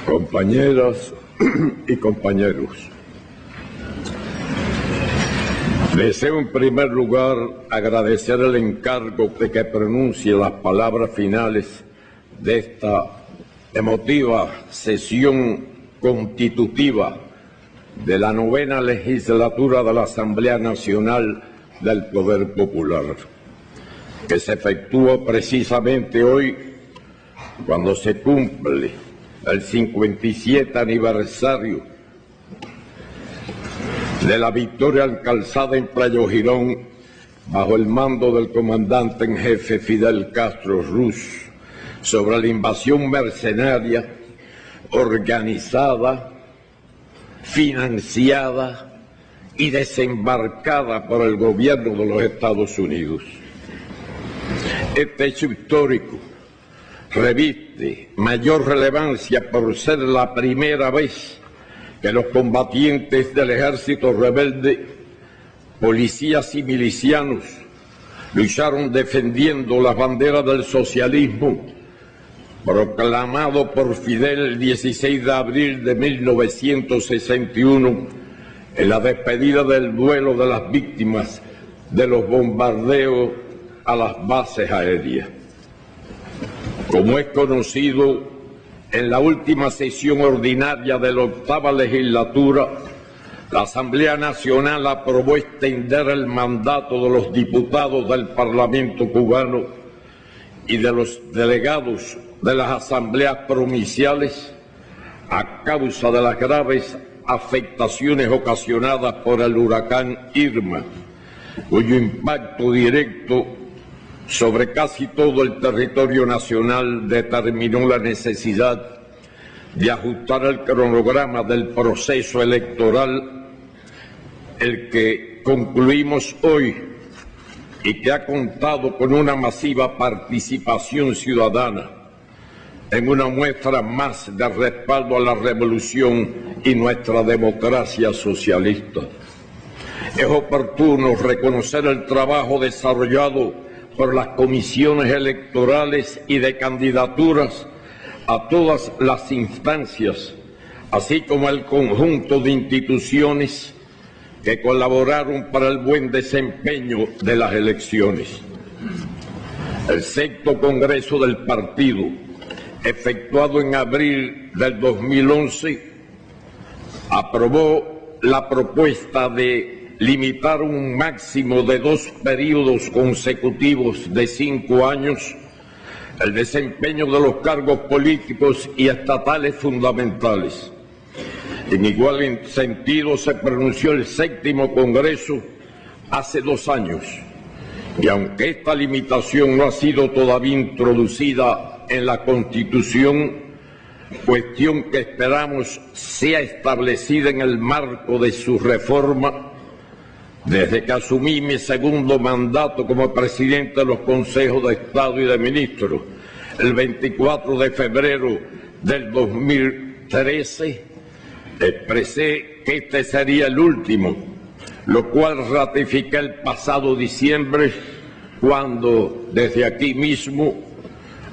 Compañeras y compañeros, deseo en primer lugar agradecer el encargo de que pronuncie las palabras finales de esta emotiva sesión constitutiva de la 9ª legislatura de la Asamblea Nacional del Poder Popular, que se efectúa precisamente hoy cuando se cumple el 57 aniversario de la victoria alcanzada en Playo Girón bajo el mando del comandante en jefe Fidel Castro Ruz sobre la invasión mercenaria organizada, financiada y desembarcada por el gobierno de los Estados Unidos. Este hecho histórico reviste mayor relevancia por ser la primera vez que los combatientes del ejército rebelde, policías y milicianos lucharon defendiendo la bandera del socialismo proclamado por Fidel el 16 de abril de 1961 en la despedida del duelo de las víctimas de los bombardeos a las bases aéreas. Como es conocido, en la última sesión ordinaria de la 8ª legislatura, la Asamblea Nacional aprobó extender el mandato de los diputados del Parlamento cubano y de los delegados de las asambleas provinciales a causa de las graves afectaciones ocasionadas por el huracán Irma, cuyo impacto directo sobre casi todo el territorio nacional determinó la necesidad de ajustar el cronograma del proceso electoral, el que concluimos hoy y que ha contado con una masiva participación ciudadana en una muestra más de respaldo a la revolución y nuestra democracia socialista. Es oportuno reconocer el trabajo desarrollado por las comisiones electorales y de candidaturas a todas las instancias, así como el conjunto de instituciones que colaboraron para el buen desempeño de las elecciones. El 6º Congreso del Partido, efectuado en abril del 2011, aprobó la propuesta de limitar un máximo de 2 periodos consecutivos de 5 años el desempeño de los cargos políticos y estatales fundamentales. En igual sentido se pronunció el 7º Congreso hace 2 años, y aunque esta limitación no ha sido todavía introducida en la Constitución, cuestión que esperamos sea establecida en el marco de su reforma, desde que asumí mi 2º mandato como presidente de los Consejos de Estado y de Ministros, el 24 de febrero del 2013, expresé que este sería el último, lo cual ratifiqué el pasado diciembre, cuando desde aquí mismo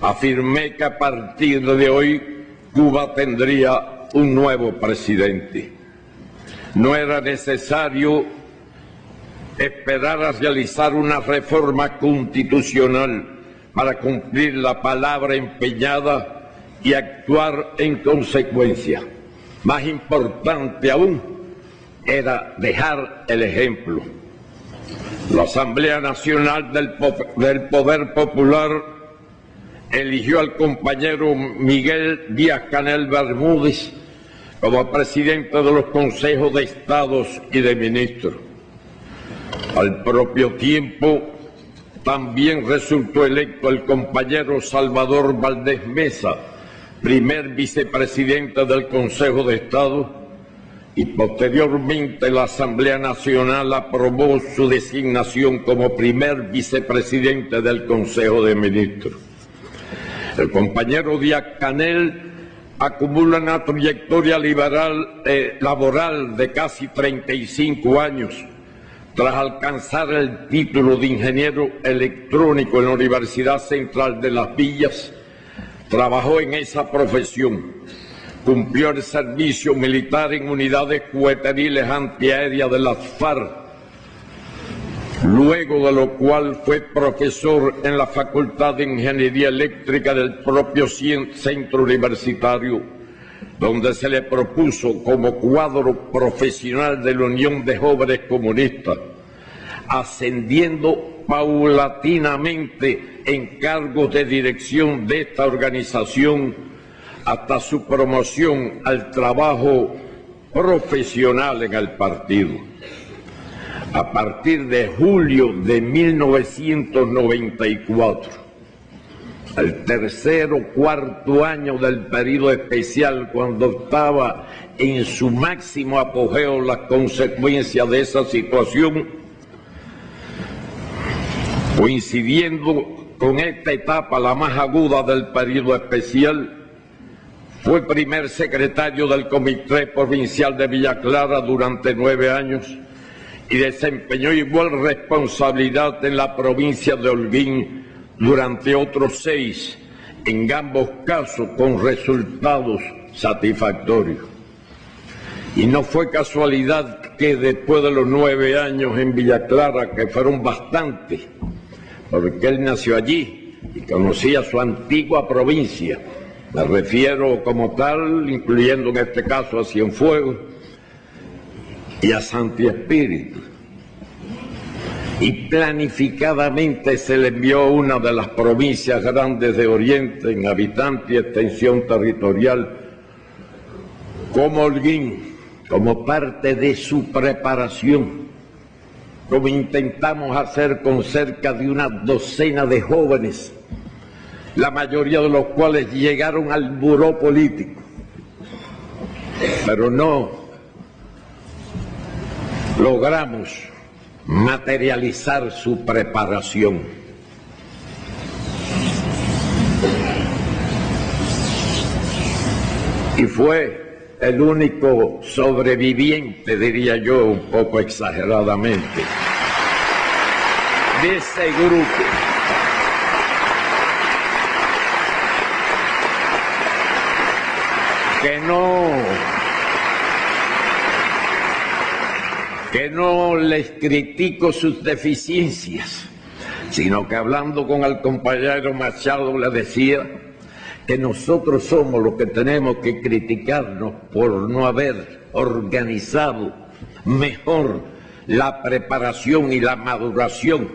afirmé que a partir de hoy Cuba tendría un nuevo presidente. No era necesario esperar a realizar una reforma constitucional para cumplir la palabra empeñada y actuar en consecuencia. Más importante aún era dejar el ejemplo. La Asamblea Nacional del Poder Popular eligió al compañero Miguel Díaz-Canel Bermúdez como presidente de los Consejos de Estado y de Ministros. Al propio tiempo, también resultó electo el compañero Salvador Valdés Mesa, primer vicepresidente del Consejo de Estado, y posteriormente la Asamblea Nacional aprobó su designación como primer vicepresidente del Consejo de Ministros. El compañero Díaz-Canel acumula una trayectoria laboral de casi 35 años, tras alcanzar el título de ingeniero electrónico en la Universidad Central de Las Villas. Trabajó en esa profesión cumplió el servicio militar en unidades cueteriles antiaéreas de las FARC, luego de lo cual fue profesor en la Facultad de Ingeniería Eléctrica del propio centro universitario, donde se le propuso como cuadro profesional de la Unión de Jóvenes Comunistas, ascendiendo paulatinamente en cargos de dirección de esta organización hasta su promoción al trabajo profesional en el partido. A partir de julio de 1994, el tercer o cuarto año del periodo especial, cuando estaba en su máximo apogeo las consecuencias de esa situación, coincidiendo con esta etapa, la más aguda del periodo especial, fue primer secretario del Comité Provincial de Villa Clara durante 9 años y desempeñó igual responsabilidad en la provincia de Holguín durante otros 6, en ambos casos con resultados satisfactorios. Y no fue casualidad que después de los 9 años en Villa Clara, que fueron bastantes, porque él nació allí y conocía su antigua provincia, me refiero como tal, incluyendo en este caso a Cienfuegos y a Santi Espíritu, y planificadamente se le envió una de las provincias grandes de Oriente en habitantes y extensión territorial como Holguín, como parte de su preparación, como intentamos hacer con cerca de una docena de jóvenes, la mayoría de los cuales llegaron al buró político, pero no logramos materializar su preparación. Y fue el único sobreviviente, diría yo, un poco exageradamente, de ese grupo. Que no les critico sus deficiencias, sino que hablando con el compañero Machado le decía que nosotros somos los que tenemos que criticarnos por no haber organizado mejor la preparación y la maduración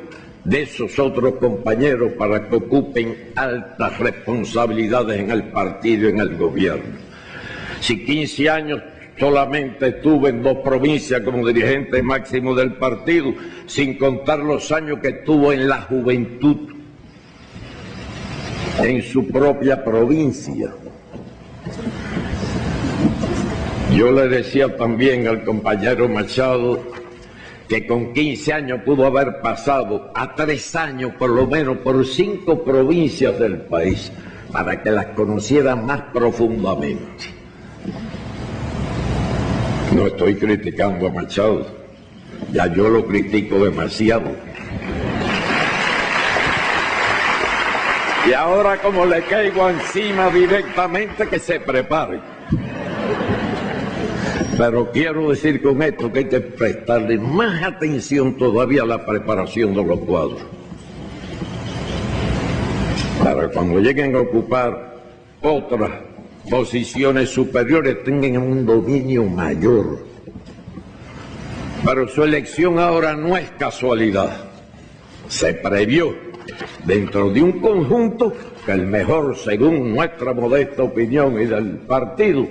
de esos otros compañeros para que ocupen altas responsabilidades en el partido y en el gobierno. Si 15 años solamente estuve en 2 provincias como dirigente máximo del partido, sin contar los años que estuvo en la juventud, en su propia provincia. Yo le decía también al compañero Machado que con 15 años pudo haber pasado a 3 años por lo menos por 5 provincias del país para que las conocieran más profundamente. No estoy criticando a Machado, ya yo lo critico demasiado. Y ahora, como le caigo encima directamente, que se prepare. Pero quiero decir con esto que hay que prestarle más atención todavía a la preparación de los cuadros, para cuando lleguen a ocupar otras posiciones superiores tengan un dominio mayor. Pero su elección ahora no es casualidad, se previó dentro de un conjunto que el mejor, según nuestra modesta opinión y del partido,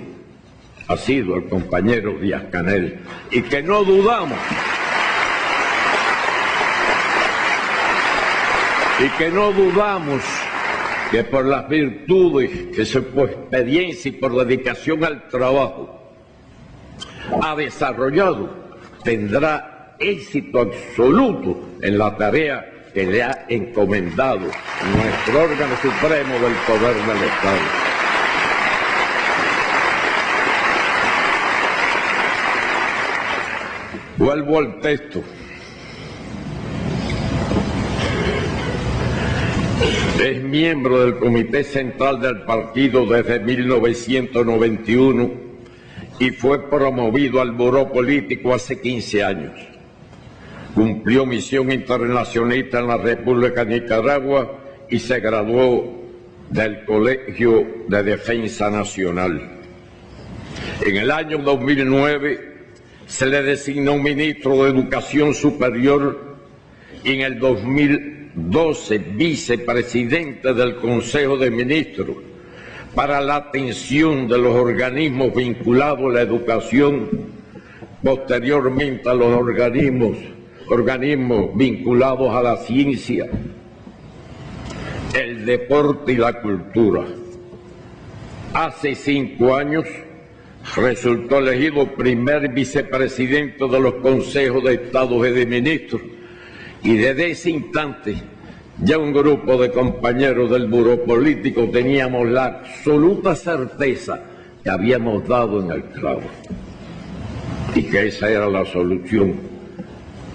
ha sido el compañero Díaz-Canel, y que no dudamos que por las virtudes que por experiencia y por dedicación al trabajo ha desarrollado, tendrá éxito absoluto en la tarea que le ha encomendado nuestro órgano supremo del poder del Estado. Vuelvo al texto. Es miembro del Comité Central del Partido desde 1991 y fue promovido al Buró Político hace 15 años. Cumplió misión internacionalista en la República de Nicaragua y se graduó del Colegio de Defensa Nacional. En el año 2009 se le designó ministro de Educación Superior y en el 2012 vicepresidente del Consejo de Ministros para la atención de los organismos vinculados a la educación, posteriormente a los organismos vinculados a la ciencia, el deporte y la cultura. Hace 5 años resultó elegido primer vicepresidente de los consejos de Estado y de Ministros, y desde ese instante ya un grupo de compañeros del Buró Político teníamos la absoluta certeza que habíamos dado en el clavo y que esa era la solución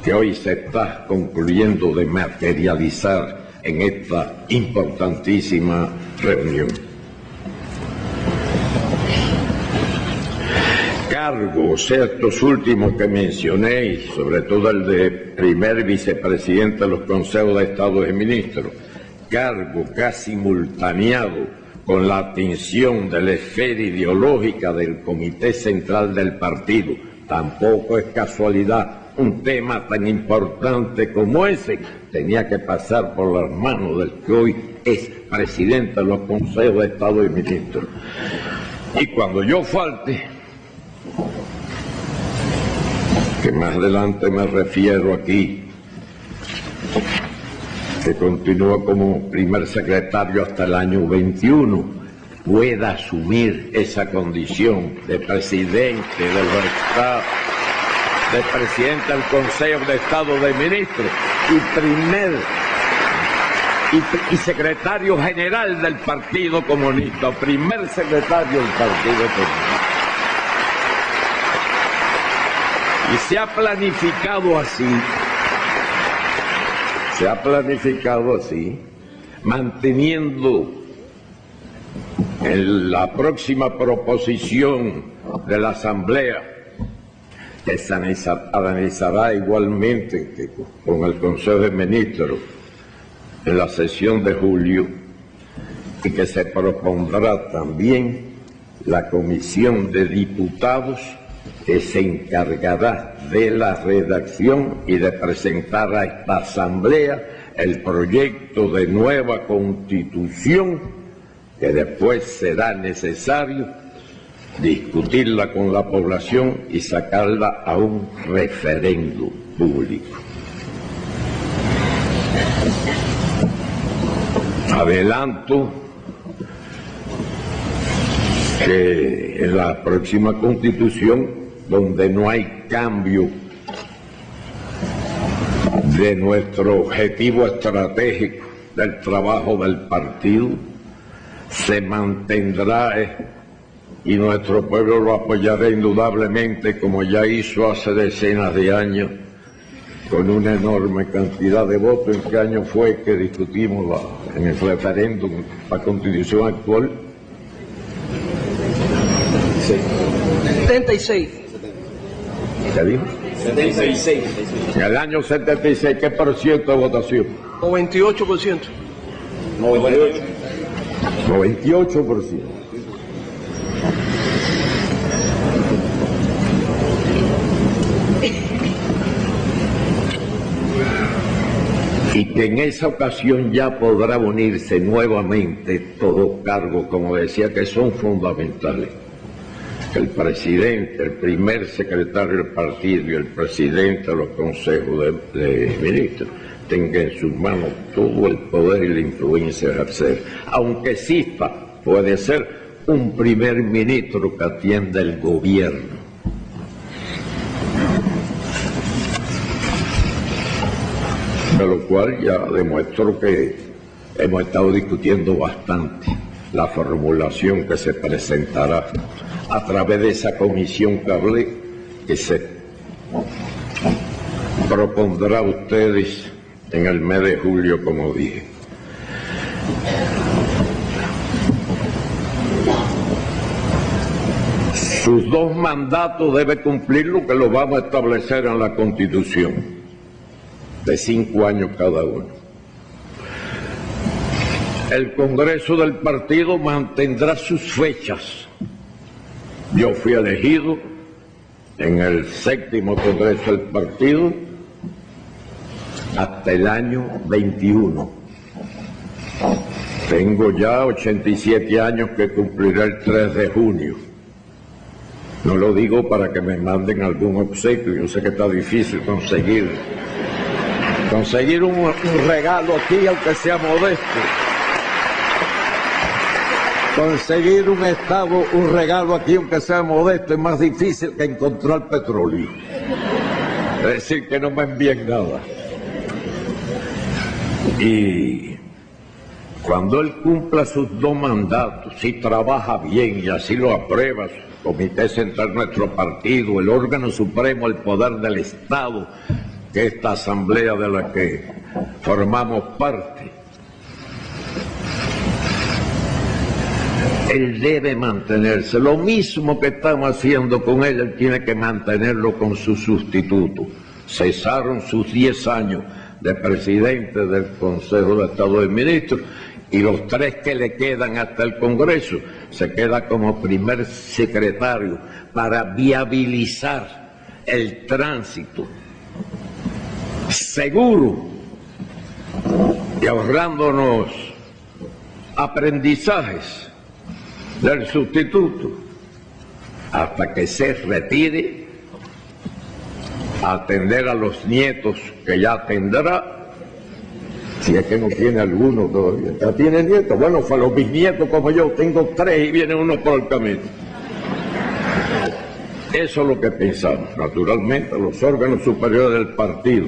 que hoy se está concluyendo de materializar en esta importantísima reunión. Cargos, estos últimos que mencioné, y sobre todo el de primer vicepresidente de los consejos de Estado y Ministros, cargo casi simultaneado con la atención de la esfera ideológica del Comité Central del Partido. Tampoco es casualidad, un tema tan importante como ese tenía que pasar por las manos del que hoy es presidente de los consejos de Estado y Ministros. Y cuando yo falte, que más adelante me refiero aquí, que continúa como primer secretario hasta el año 21, pueda asumir esa condición de presidente de los Estados, de presidente del Consejo de Estado de Ministros y secretario general del Partido Comunista, primer secretario del Partido Comunista. Y se ha planificado así, manteniendo en la próxima proposición de la Asamblea, que se analizará igualmente que con el Consejo de Ministros en la sesión de julio, y que se propondrá también la Comisión de Diputados, que se encargará de la redacción y de presentar a esta Asamblea el proyecto de nueva Constitución, que después será necesario discutirla con la población y sacarla a un referéndum público. Adelanto que en la próxima Constitución, donde no hay cambio de nuestro objetivo estratégico del trabajo del partido, se mantendrá y nuestro pueblo lo apoyará indudablemente, como ya hizo hace decenas de años, con una enorme cantidad de votos. ¿En qué año fue que discutimos en el referéndum la Constitución actual? 76. ¿Qué dijo? 76. En el año 76, ¿qué por ciento de votación? 98%. 98%. Y que en esa ocasión ya podrá unirse nuevamente todo cargo, como decía, que son fundamentales. El presidente, el primer secretario del partido y el presidente de los consejos de ministros tengan en sus manos todo el poder y la influencia de ejercer. Aunque exista, puede ser un primer ministro que atienda el gobierno. De lo cual ya demuestro que hemos estado discutiendo bastante la formulación que se presentará a través de esa comisión que hablé, que se propondrá a ustedes en el mes de julio, como dije. Sus 2 mandatos debe cumplir lo que lo vamos a establecer en la Constitución, de 5 años cada uno. El Congreso del partido mantendrá sus fechas. Yo fui elegido en el 7º Congreso del partido hasta el año 21. Tengo ya 87 años que cumpliré el 3 de junio. No lo digo para que me manden algún obsequio, yo sé que está difícil conseguir un regalo aquí, aunque sea modesto. Conseguir un regalo aquí, aunque sea modesto, es más difícil que encontrar petróleo. Es decir, que no me envíen nada. Y cuando él cumpla sus 2 mandatos, si trabaja bien y así lo aprueba su Comité Central de nuestro partido, el órgano supremo, el poder del Estado, que esta asamblea de la que formamos parte, él debe mantenerse. Lo mismo que estamos haciendo con él tiene que mantenerlo con su sustituto. Cesaron sus 10 años de presidente del Consejo de Estado de Ministros y los 3 que le quedan hasta el Congreso se queda como primer secretario para viabilizar el tránsito seguro y ahorrándonos aprendizajes del sustituto hasta que se retire a atender a los nietos que ya tendrá, si es que no tiene alguno todavía. ¿Ya tiene nietos? Bueno, fue los bisnietos como yo, tengo 3 y viene uno por el camino. Eso es lo que pensamos. Naturalmente, los órganos superiores del partido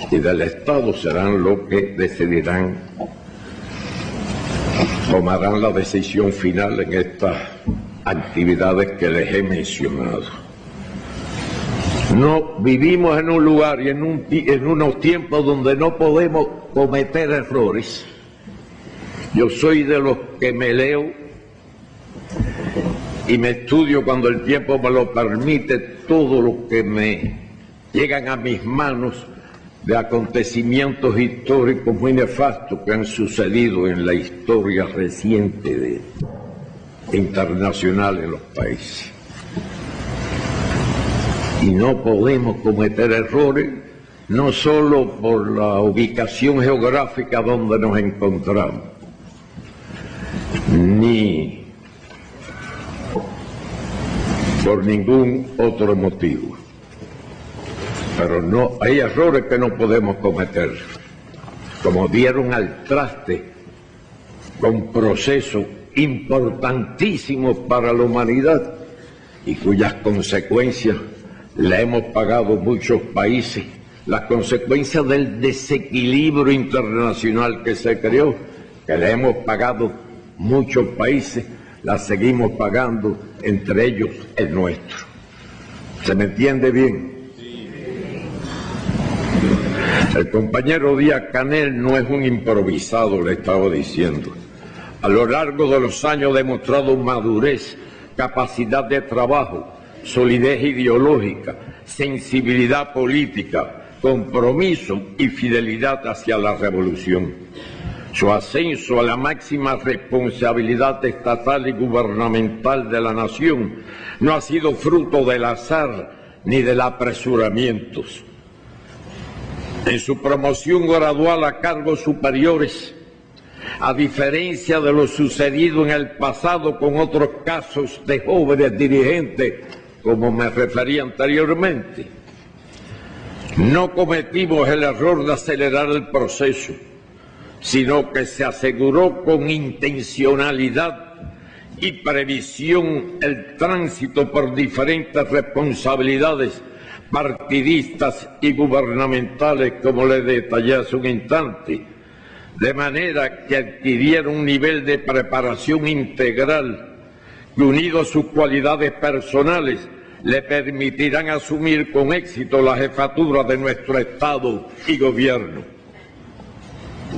y del Estado serán los que decidirán, tomarán la decisión final en estas actividades que les he mencionado. No vivimos en un lugar y en unos tiempos donde no podemos cometer errores. Yo soy de los que me leo y me estudio cuando el tiempo me lo permite todo lo que me llegan a mis manos de acontecimientos históricos muy nefastos que han sucedido en la historia reciente internacional en los países. Y no podemos cometer errores, no solo por la ubicación geográfica donde nos encontramos, ni por ningún otro motivo. Pero no, hay errores que no podemos cometer, como dieron al traste con procesos importantísimos para la humanidad y cuyas consecuencias le hemos pagado muchos países, las consecuencias del desequilibrio internacional que se creó, que le hemos pagado muchos países, las seguimos pagando, entre ellos el nuestro. ¿Se me entiende bien? El compañero Díaz-Canel no es un improvisado, le estaba diciendo. A lo largo de los años ha demostrado madurez, capacidad de trabajo, solidez ideológica, sensibilidad política, compromiso y fidelidad hacia la revolución. Su ascenso a la máxima responsabilidad estatal y gubernamental de la nación no ha sido fruto del azar ni del apresuramiento. En su promoción gradual a cargos superiores, a diferencia de lo sucedido en el pasado con otros casos de jóvenes dirigentes, como me referí anteriormente, no cometimos el error de acelerar el proceso, sino que se aseguró con intencionalidad y previsión el tránsito por diferentes responsabilidades partidistas y gubernamentales, como les detallé hace un instante, de manera que adquiriera un nivel de preparación integral que, unido a sus cualidades personales, le permitirán asumir con éxito la jefatura de nuestro Estado y Gobierno.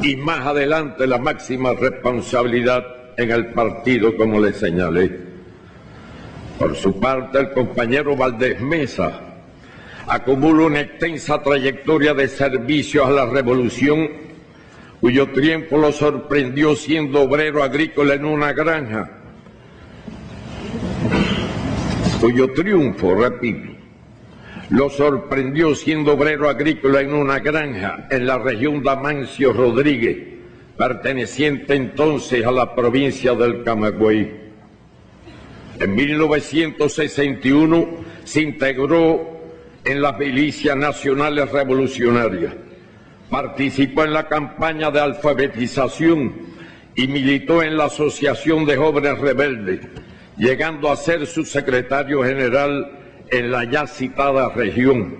y más adelante la máxima responsabilidad en el partido, como le señalé. Por su parte, el compañero Valdés Mesa acumula una extensa trayectoria de servicio a la revolución, cuyo triunfo lo sorprendió siendo obrero agrícola en una granja, lo sorprendió siendo obrero agrícola en una granja en la región de Amancio Rodríguez, perteneciente entonces a la provincia del Camagüey. En 1961 se integró en las milicias nacionales revolucionarias, participó en la campaña de alfabetización y militó en la Asociación de Jóvenes Rebeldes, llegando a ser su secretario general en la ya citada región.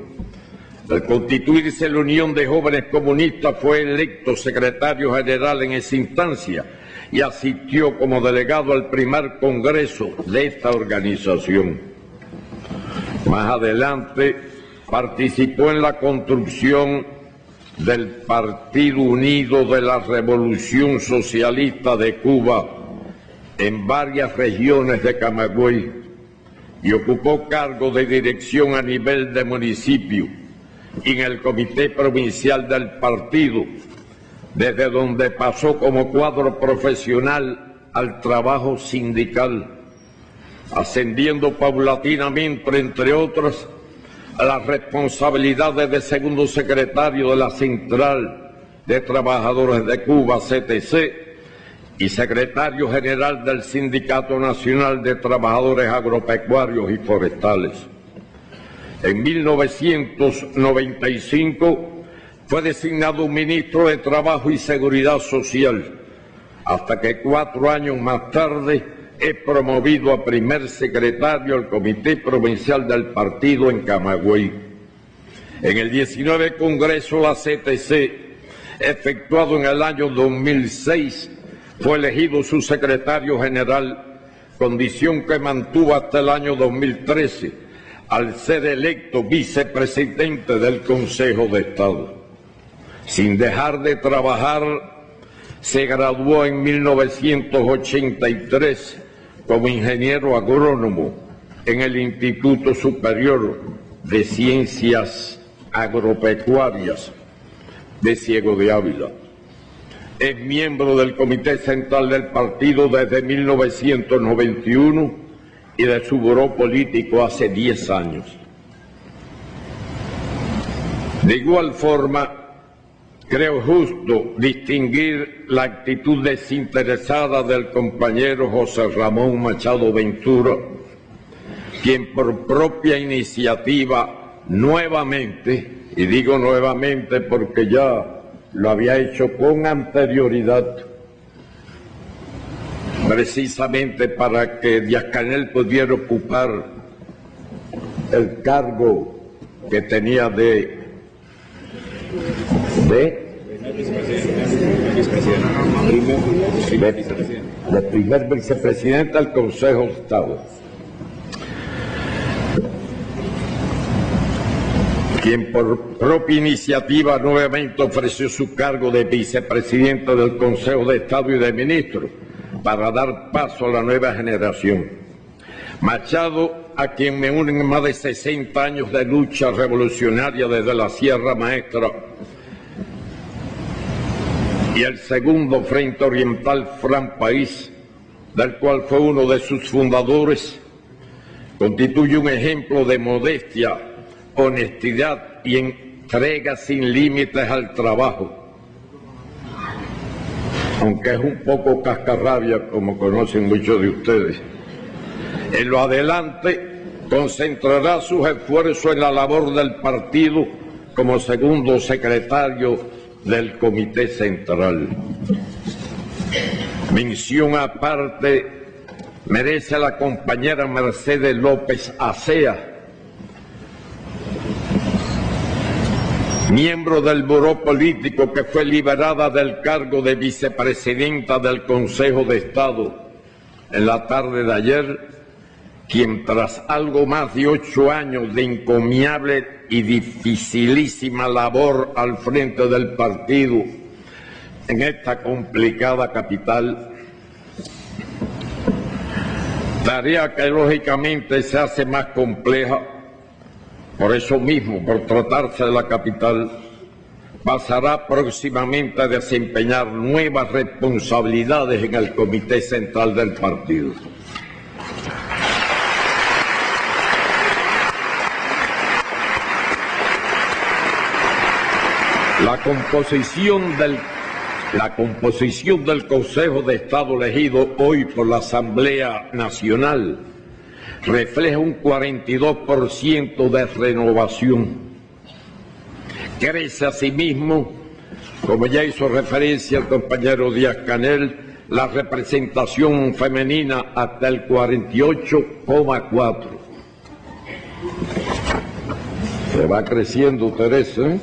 Al constituirse la Unión de Jóvenes Comunistas fue electo secretario general en esa instancia y asistió como delegado al primer congreso de esta organización. Más adelante participó en la construcción del Partido Unido de la Revolución Socialista de Cuba en varias regiones de Camagüey y ocupó cargo de dirección a nivel de municipio y en el Comité Provincial del Partido, desde donde pasó como cuadro profesional al trabajo sindical, ascendiendo paulatinamente, entre otras, a las responsabilidades de segundo secretario de la Central de Trabajadores de Cuba, CTC, y secretario general del Sindicato Nacional de Trabajadores Agropecuarios y Forestales. En 1995 fue designado ministro de Trabajo y Seguridad Social, hasta que 4 años más tarde es promovido a primer secretario del Comité Provincial del Partido en Camagüey. En el 19 Congreso de la CTC, efectuado en el año 2006, fue elegido su secretario general, condición que mantuvo hasta el año 2013, al ser electo vicepresidente del Consejo de Estado. Sin dejar de trabajar, se graduó en 1983 como ingeniero agrónomo en el Instituto Superior de Ciencias Agropecuarias de Ciego de Ávila. Es miembro del Comité Central del Partido desde 1991 y de su buró político hace 10 años. De igual forma, creo justo distinguir la actitud desinteresada del compañero José Ramón Machado Ventura, quien por propia iniciativa nuevamente, y digo nuevamente porque ya lo había hecho con anterioridad, precisamente para que Díaz-Canel pudiera ocupar el cargo que tenía de primer vicepresidente del Consejo de Estado, quien por propia iniciativa nuevamente ofreció su cargo de vicepresidente del Consejo de Estado y de ministro para dar paso a la nueva generación. Machado, a quien me unen más de 60 años de lucha revolucionaria desde la Sierra Maestra y el segundo Frente Oriental Fran País, del cual fue uno de sus fundadores, constituye un ejemplo de modestia, honestidad y entrega sin límites al trabajo, aunque es un poco cascarrabia, como conocen muchos de ustedes. En lo adelante concentrará sus esfuerzos en la labor del partido como segundo secretario del Comité Central. Mención aparte merece a la compañera Mercedes López Acea, miembro del buró político que fue liberada del cargo de vicepresidenta del Consejo de Estado en la tarde de ayer, quien tras algo más de 8 años de encomiable y dificilísima labor al frente del partido, en esta complicada capital, tarea que lógicamente se hace más compleja, por eso mismo, por tratarse de la capital, pasará próximamente a desempeñar nuevas responsabilidades en el Comité Central del partido. La composición del Consejo de Estado elegido hoy por la Asamblea Nacional refleja un 42% de renovación. Crece asimismo, como ya hizo referencia el compañero Díaz-Canel, la representación femenina hasta el 48,4%. Se va creciendo, Teresa, ¿eh?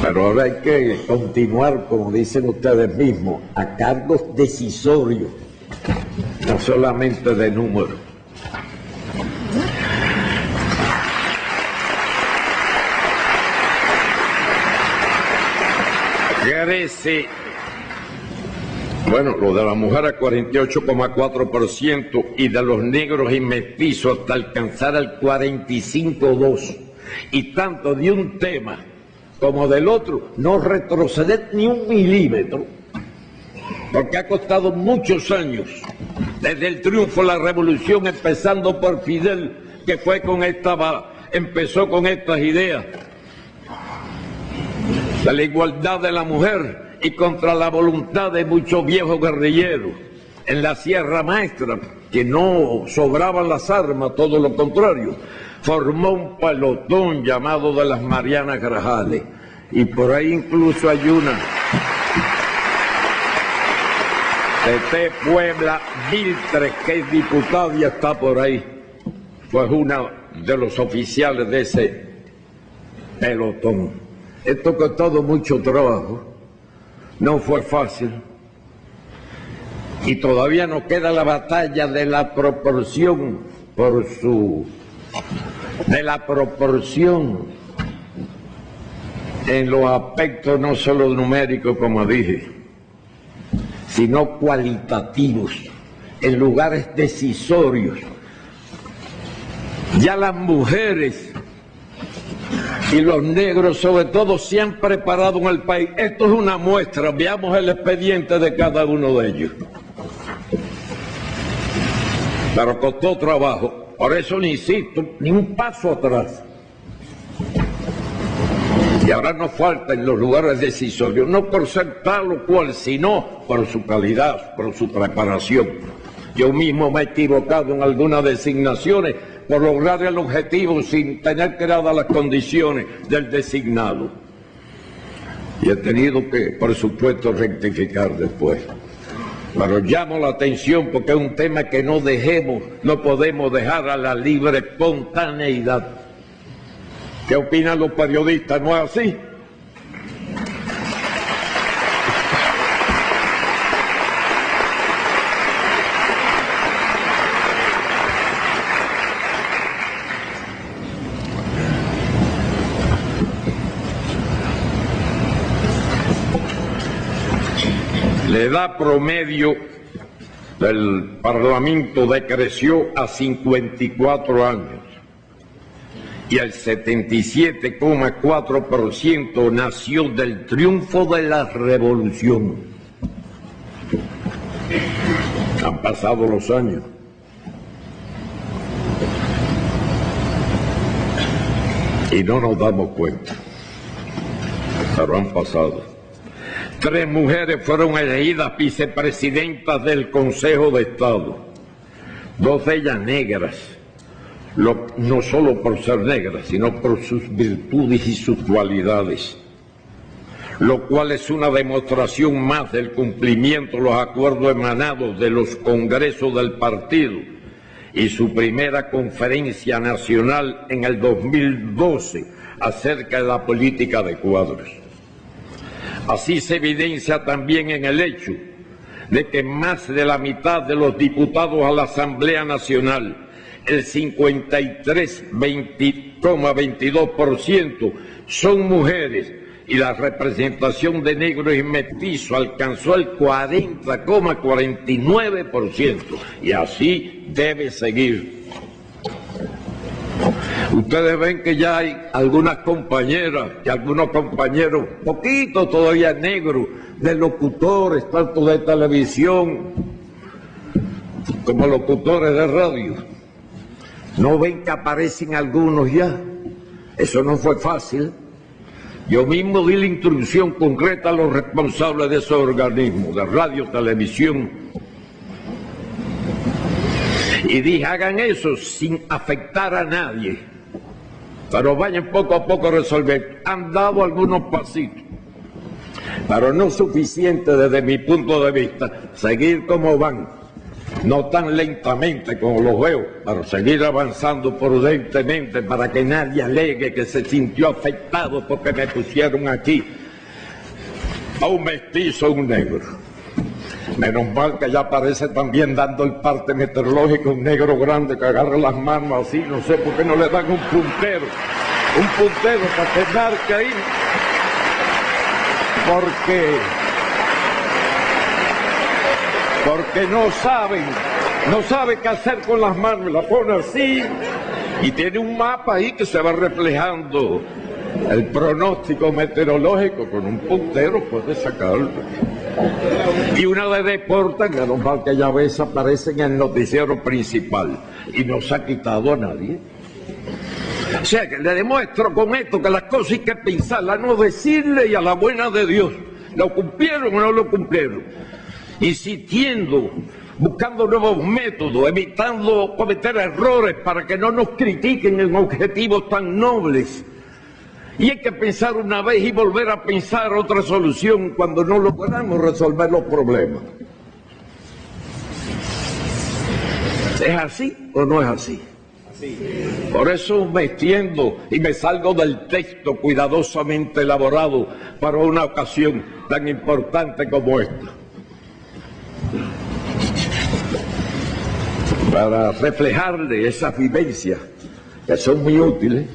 Pero ahora hay que continuar, como dicen ustedes mismos, a cargos decisorios, no solamente de número. Crece, bueno, lo de la mujer a 48,4% y de los negros y mestizos hasta alcanzar el 45,2%. Y tanto de un tema como del otro, no retroceder ni un milímetro, porque ha costado muchos años, desde el triunfo de la revolución, empezando por Fidel, que empezó con estas ideas de la igualdad de la mujer y contra la voluntad de muchos viejos guerrilleros en la Sierra Maestra, que no sobraban las armas, todo lo contrario. Formó un pelotón llamado de las Marianas Grajales, y por ahí incluso hay una de Puebla, Viltres, que es diputada y está por ahí, pues una de los oficiales de ese pelotón. Esto ha costado mucho trabajo, no fue fácil, y todavía nos queda la batalla de la proporción en los aspectos no solo numéricos, como dije, sino cualitativos, en lugares decisorios. Ya las mujeres y los negros, sobre todo, se han preparado en el país. Esto es una muestra, veamos el expediente de cada uno de ellos. Pero costó trabajo, por eso le insisto, ni un paso atrás. Y ahora nos falta en los lugares decisorios, no por ser tal o cual, sino por su calidad, por su preparación. Yo mismo me he equivocado en algunas designaciones por lograr el objetivo sin tener creadas las condiciones del designado. Y he tenido que, por supuesto, rectificar después. Pero llamo la atención porque es un tema que no podemos dejar a la libre espontaneidad. ¿Qué opinan los periodistas? ¿No es así? La edad promedio del Parlamento decreció a 54 años y el 77,4% nació del triunfo de la revolución. Han pasado los años. Y no nos damos cuenta, pero han pasado. 3 mujeres fueron elegidas vicepresidentas del Consejo de Estado, 2 de ellas negras, no solo por ser negras, sino por sus virtudes y sus cualidades, lo cual es una demostración más del cumplimiento de los acuerdos emanados de los congresos del partido y su primera conferencia nacional en el 2012 acerca de la política de cuadros. Así se evidencia también en el hecho de que más de la mitad de los diputados a la Asamblea Nacional el 53,22% son mujeres y la representación de negros y mestizos alcanzó el 40,49%, y así debe seguir. Ustedes ven que ya hay algunas compañeras y algunos compañeros, poquito todavía negros, de locutores, tanto de televisión como locutores de radio. ¿No ven que aparecen algunos ya? Eso no fue fácil. Yo mismo di la instrucción concreta a los responsables de esos organismos, de radio, televisión, y dije, hagan eso sin afectar a nadie, pero vayan poco a poco a resolver. Han dado algunos pasitos, pero no suficiente desde mi punto de vista. Seguir como van, no tan lentamente como los veo, pero seguir avanzando prudentemente para que nadie alegue que se sintió afectado porque me pusieron aquí a un mestizo, un negro. Menos mal que ya aparece también dando el parte meteorológico un negro grande que agarra las manos así, no sé por qué no le dan un puntero para que marque ahí, porque no sabe qué hacer con las manos, la pone así y tiene un mapa ahí que se va reflejando el pronóstico meteorológico. Con un puntero puede sacarlo. Y una de deportes, menos mal que ya a veces aparece en el noticiero principal y no se ha quitado a nadie. O sea que le demuestro con esto que las cosas hay que pensarlas, no decirle y a la buena de Dios. ¿Lo cumplieron o no lo cumplieron? Insistiendo, buscando nuevos métodos, evitando cometer errores para que no nos critiquen en objetivos tan nobles. Y hay que pensar una vez y volver a pensar otra solución cuando no logramos resolver los problemas. ¿Es así o no es así? Por eso me extiendo y me salgo del texto cuidadosamente elaborado para una ocasión tan importante como esta, para reflejarle esas vivencias que son muy útiles.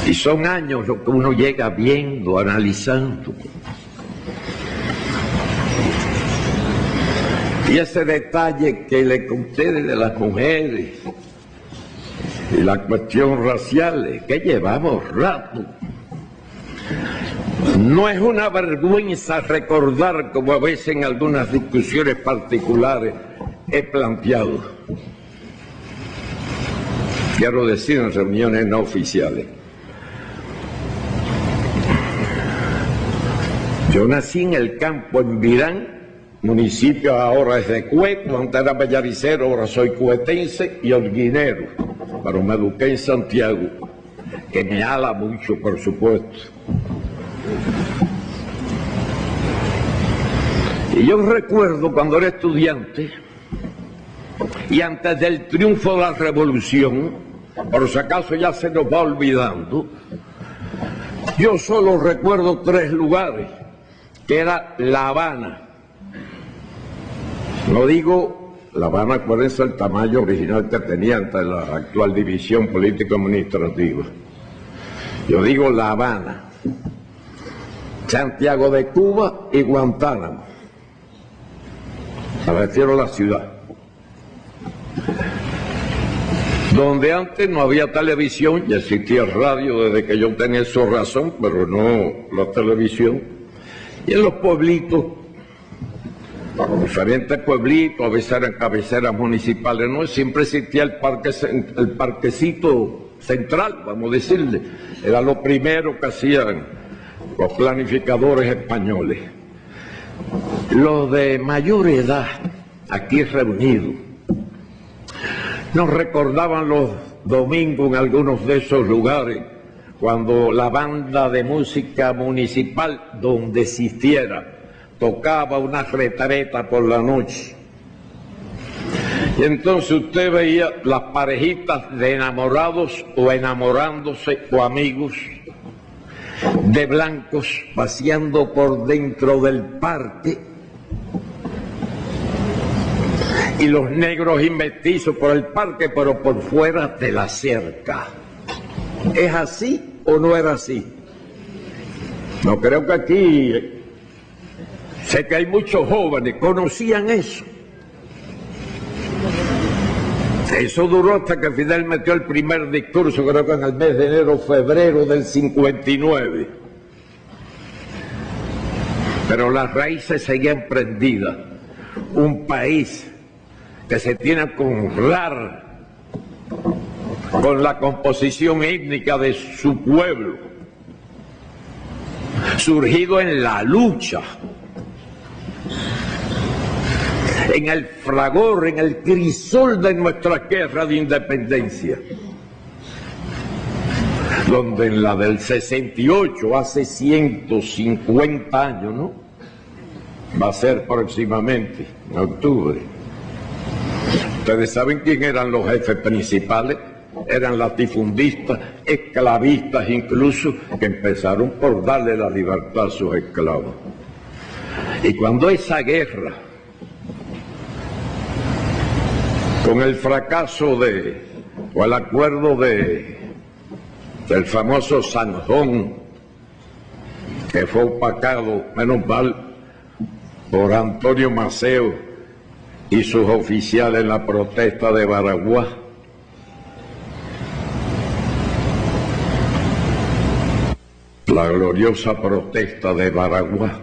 Y son años lo que uno llega viendo, analizando. Y ese detalle que le conté de las mujeres y la cuestión racial, que llevamos rato. No es una vergüenza recordar, como a veces en algunas discusiones particulares he planteado. Quiero decir, en reuniones no oficiales. Yo nací en el campo, en Virán, municipio ahora es de Cueto, antes era bellaricero, ahora soy cuetense y holguinero, pero me eduqué en Santiago, que me ala mucho, por supuesto. Y yo recuerdo cuando era estudiante, y antes del triunfo de la revolución, por si acaso ya se nos va olvidando, yo solo recuerdo 3 lugares, que era La Habana. No digo La Habana, acuérdense el tamaño original que tenía ante la actual división político-administrativa. Yo digo La Habana, Santiago de Cuba y Guantánamo. Me refiero a la ciudad. Donde antes no había televisión, ya existía radio desde que yo tenía su razón, pero no la televisión. Y en los pueblitos, diferentes pueblitos, a veces eran cabeceras municipales, no siempre existía el parquecito central, vamos a decirle. Era lo primero que hacían los planificadores españoles. Los de mayor edad, aquí reunidos, nos recordaban los domingos en algunos de esos lugares, cuando la banda de música municipal, donde existiera, tocaba una retreta por la noche. Y entonces usted veía las parejitas de enamorados o enamorándose o amigos de blancos paseando por dentro del parque, y los negros y mestizos por el parque, pero por fuera de la cerca. ¿Es así o no era así? No creo que aquí... Sé que hay muchos jóvenes que conocían eso. Eso duró hasta que Fidel metió el primer discurso, creo que en el mes de enero, febrero del 59. Pero las raíces seguían prendidas. Un país que se tiene que honrar con la composición étnica de su pueblo, surgido en la lucha, en el fragor, en el crisol de nuestra guerra de independencia, donde en la del 68, hace 150 años, ¿no? Va a ser próximamente, en octubre. ¿Ustedes saben quién eran los jefes principales? Eran latifundistas, esclavistas incluso, que empezaron por darle la libertad a sus esclavos. Y cuando esa guerra, con el fracaso o el acuerdo del famoso Sanjón, que fue opacado, menos mal, por Antonio Maceo y sus oficiales en la protesta de Baraguá, la gloriosa protesta de Baraguá.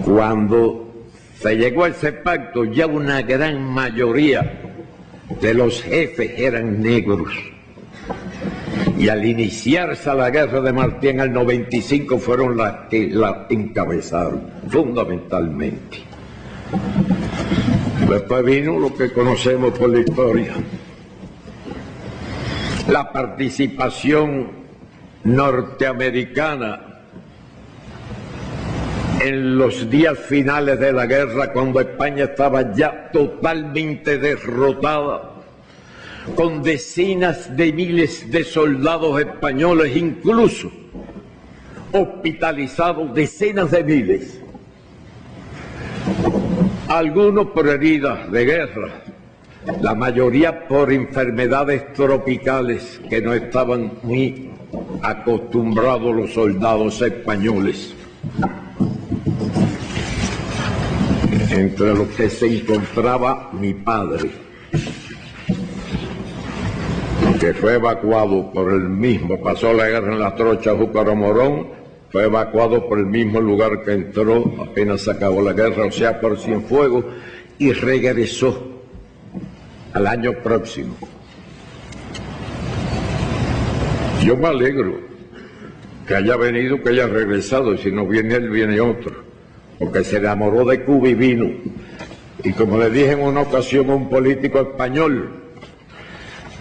Cuando se llegó a ese pacto, ya una gran mayoría de los jefes eran negros. Y al iniciarse la guerra de Martí en el 95 fueron las que la encabezaron, fundamentalmente. Después vino lo que conocemos por la historia. La participación norteamericana en los días finales de la guerra, cuando España estaba ya totalmente derrotada, con decenas de miles de soldados españoles, incluso hospitalizados, decenas de miles, algunos por heridas de guerra, la mayoría por enfermedades tropicales que no estaban muy acostumbrados los soldados españoles. Entre los que se encontraba mi padre, que fue evacuado por el mismo, pasó la guerra en la trocha Júcar Morón, fue evacuado por el mismo lugar que entró apenas se acabó la guerra, o sea, por Cienfuegos, y regresó al año próximo. Yo me alegro que haya venido, que haya regresado, y si no viene él, viene otro, porque se enamoró de Cuba y vino. Y como le dije en una ocasión a un político español,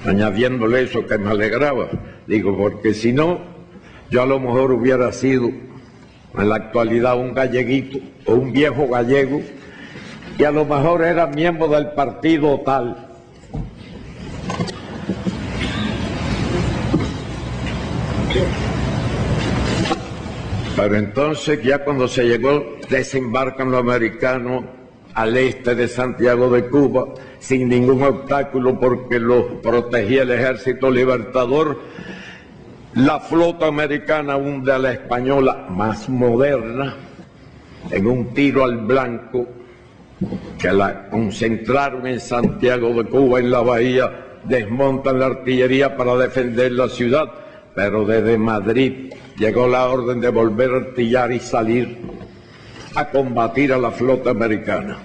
añadiéndole eso que me alegraba, digo, porque si no, yo a lo mejor hubiera sido en la actualidad un galleguito o un viejo gallego, y a lo mejor era miembro del partido tal. Pero entonces ya cuando se llegó, desembarcan los americanos al este de Santiago de Cuba, sin ningún obstáculo porque los protegía el Ejército Libertador. La flota americana hunde a la española más moderna en un tiro al blanco que la concentraron en Santiago de Cuba, en la bahía, desmontan la artillería para defender la ciudad, pero desde Madrid llegó la orden de volver a artillar y salir a combatir a la flota americana,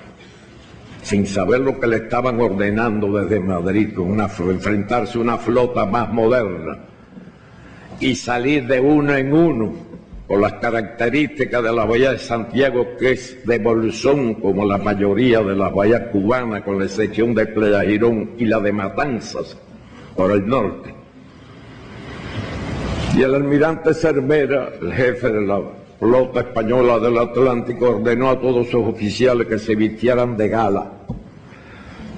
sin saber lo que le estaban ordenando desde Madrid, con enfrentarse a una flota más moderna y salir de uno en uno, por las características de la bahía de Santiago, que es de bolsón, como la mayoría de las bahías cubanas, con la excepción de Playa Girón y la de Matanzas, por el norte. Y el almirante Cervera, el jefe de la flota española del Atlántico, ordenó a todos sus oficiales que se vistieran de gala.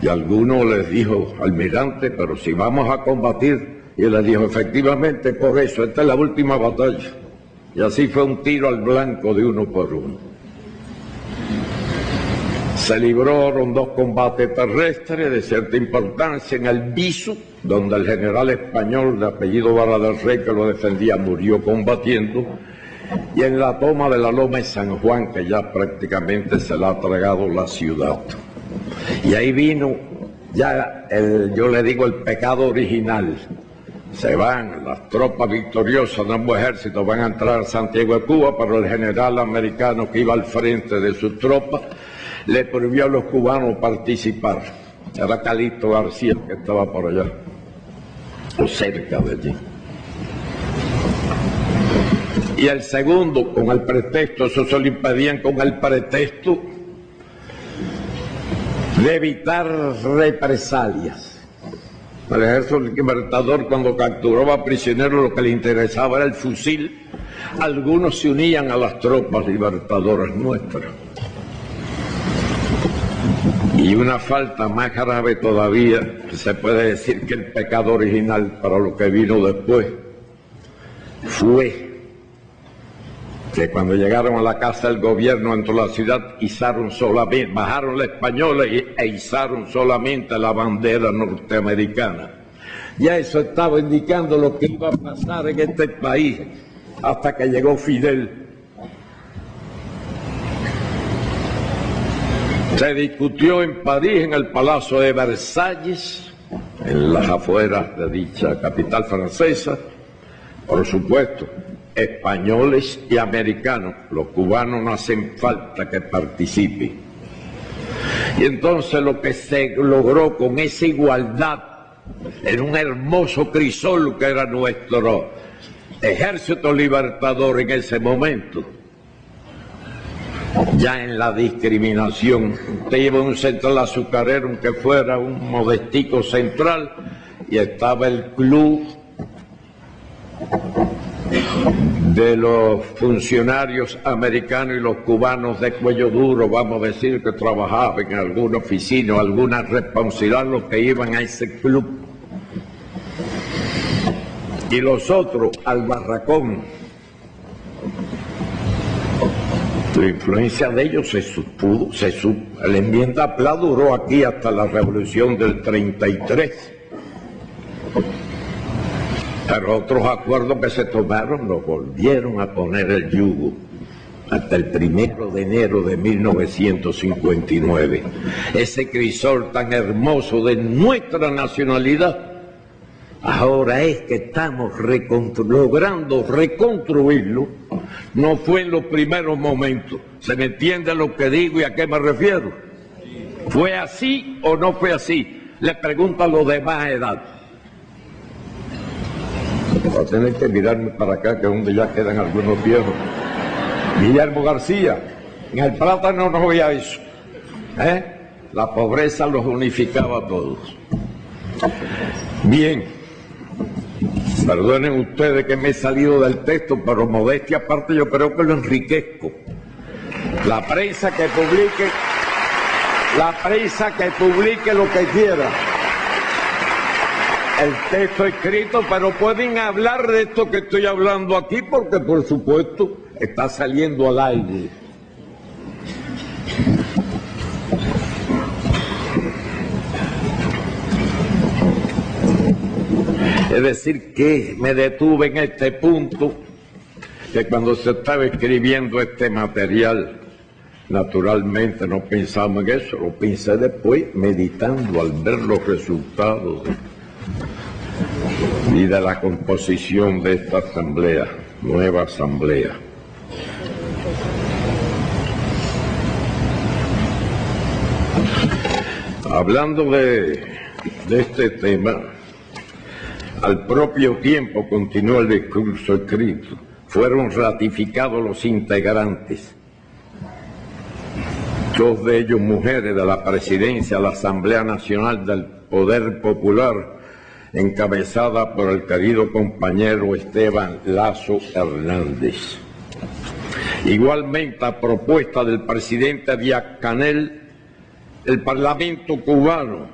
Y alguno les dijo, almirante, pero si vamos a combatir, y él les dijo, efectivamente, por eso, esta es la última batalla. Y así fue un tiro al blanco de uno por uno. Se libraron 2 combates terrestres de cierta importancia en el Bisu, donde el general español de apellido Vara del Rey, que lo defendía, murió combatiendo, y en la toma de la Loma de San Juan, que ya prácticamente se la ha tragado la ciudad. Y ahí vino ya, yo le digo, el pecado original. Se van las tropas victoriosas de ambos ejércitos, van a entrar a Santiago de Cuba, pero el general americano que iba al frente de sus tropas le prohibió a los cubanos participar. Era Calixto García, que estaba por allá, o cerca de allí. Y el segundo, con el pretexto, eso se lo impedían con el pretexto de evitar represalias. El ejército libertador, cuando capturaba prisioneros, lo que le interesaba era el fusil. Algunos se unían a las tropas libertadoras nuestras. Y una falta más grave todavía, se puede decir que el pecado original para lo que vino después, fue que cuando llegaron a la casa del gobierno dentro de la ciudad, bajaron la española e izaron solamente la bandera norteamericana. Ya eso estaba indicando lo que iba a pasar en este país hasta que llegó Fidel. Se discutió en París, en el Palacio de Versalles, en las afueras de dicha capital francesa, por supuesto, españoles y americanos. Los cubanos no hacen falta que participen. Y entonces lo que se logró con esa igualdad en un hermoso crisol que era nuestro ejército libertador en ese momento, ya en la discriminación. Usted iba a un central azucarero, aunque fuera un modestico central, y estaba el club de los funcionarios americanos y los cubanos de cuello duro, vamos a decir, que trabajaban en alguna oficina o alguna responsabilidad, los que iban a ese club. Y los otros al barracón. La influencia de ellos se supo. La enmienda Pla duró aquí hasta la revolución del 33. Pero otros acuerdos que se tomaron nos volvieron a poner el yugo hasta el 1 de enero de 1959. Ese crisol tan hermoso de nuestra nacionalidad, ahora es que estamos logrando reconstruirlo. No fue en los primeros momentos. ¿Se me entiende lo que digo y a qué me refiero? ¿Fue así o no fue así? Le pregunto a los de más edad. Va a tener que mirarme para acá, que es donde ya quedan algunos viejos. Guillermo García, en el Plátano no había eso. La pobreza los unificaba a todos. Bien, perdonen ustedes que me he salido del texto, pero modestia aparte yo creo que lo enriquezco. La prensa que publique lo que quiera. El texto escrito, pero pueden hablar de esto que estoy hablando aquí, porque por supuesto está saliendo al aire. Es decir, que me detuve en este punto, que cuando se estaba escribiendo este material, naturalmente no pensamos en eso, lo pensé después, meditando al ver los resultados y de la composición de esta asamblea, nueva asamblea. Hablando de este tema, al propio tiempo, continuó el discurso escrito, fueron ratificados los integrantes, 2 de ellos mujeres, de la presidencia de la Asamblea Nacional del Poder Popular, encabezada por el querido compañero Esteban Lazo Hernández. Igualmente, a propuesta del presidente Díaz-Canel, el Parlamento cubano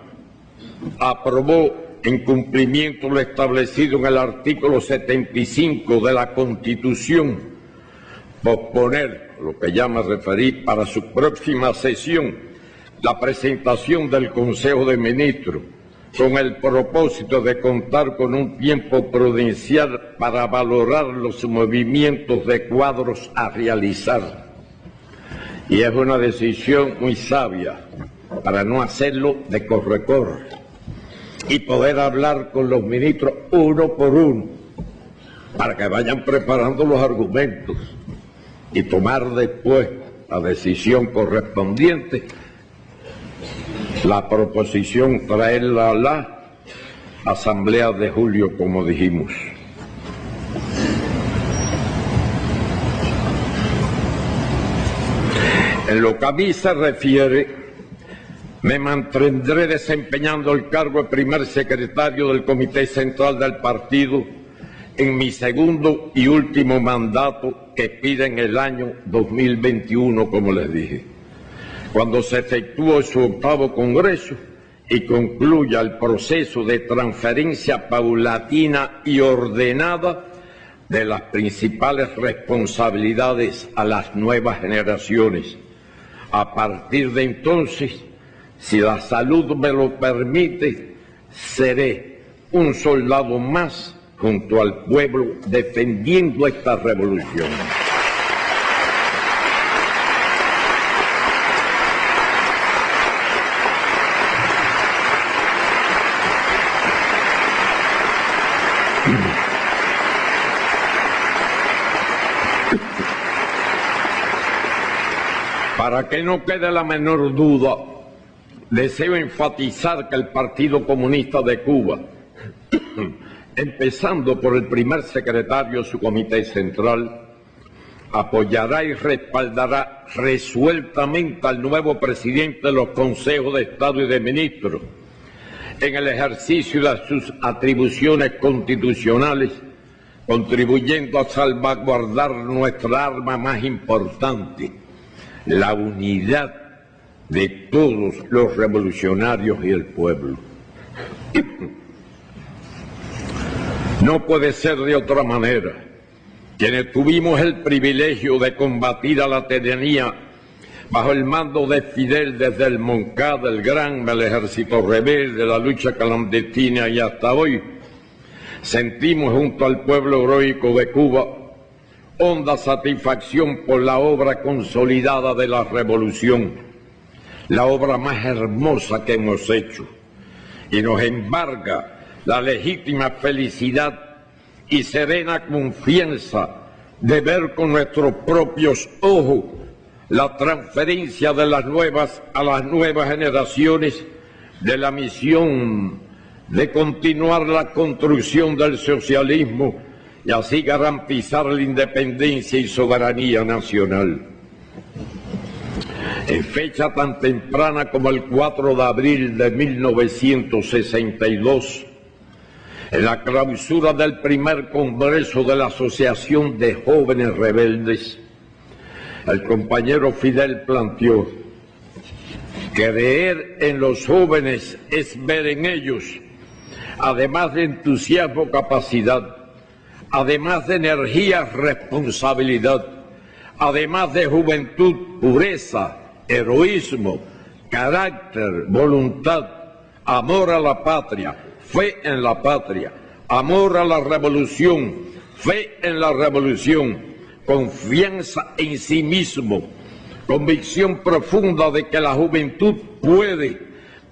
aprobó, en cumplimiento de lo establecido en el artículo 75 de la Constitución, posponer, lo que ya me referí, para su próxima sesión, la presentación del Consejo de Ministros con el propósito de contar con un tiempo prudencial para valorar los movimientos de cuadros a realizar. Y es una decisión muy sabia para no hacerlo de corre-corre y poder hablar con los ministros uno por uno para que vayan preparando los argumentos y tomar después la decisión correspondiente. La proposición traerla a la Asamblea de Julio, como dijimos. En lo que a mí se refiere, me mantendré desempeñando el cargo de primer secretario del Comité Central del Partido en mi segundo y último mandato que pide en el año 2021, como les dije, cuando se efectúe su octavo Congreso y concluya el proceso de transferencia paulatina y ordenada de las principales responsabilidades a las nuevas generaciones. A partir de entonces, si la salud me lo permite, seré un soldado más junto al pueblo defendiendo esta revolución. Para que no quede la menor duda, deseo enfatizar que el Partido Comunista de Cuba, empezando por el primer secretario de su Comité Central, apoyará y respaldará resueltamente al nuevo presidente de los Consejos de Estado y de Ministros en el ejercicio de sus atribuciones constitucionales, contribuyendo a salvaguardar nuestra arma más importante, la unidad de todos los revolucionarios y el pueblo. No puede ser de otra manera. Quienes tuvimos el privilegio de combatir a la tiranía bajo el mando de Fidel desde el Moncada, el Gran, el ejército rebelde, la lucha clandestina y hasta hoy, sentimos junto al pueblo heroico de Cuba honda satisfacción por la obra consolidada de la revolución, la obra más hermosa que hemos hecho, y nos embarga la legítima felicidad y serena confianza de ver con nuestros propios ojos la transferencia de las nuevas a las nuevas generaciones de la misión de continuar la construcción del socialismo y así garantizar la independencia y soberanía nacional. En fecha tan temprana como el 4 de abril de 1962, en la clausura del primer Congreso de la Asociación de Jóvenes Rebeldes, el compañero Fidel planteó: creer en los jóvenes es ver en ellos, además de entusiasmo, capacidad, además de energía, responsabilidad, además de juventud, pureza, heroísmo, carácter, voluntad, amor a la patria, fe en la patria, amor a la revolución, fe en la revolución, confianza en sí mismo, convicción profunda de que la juventud puede,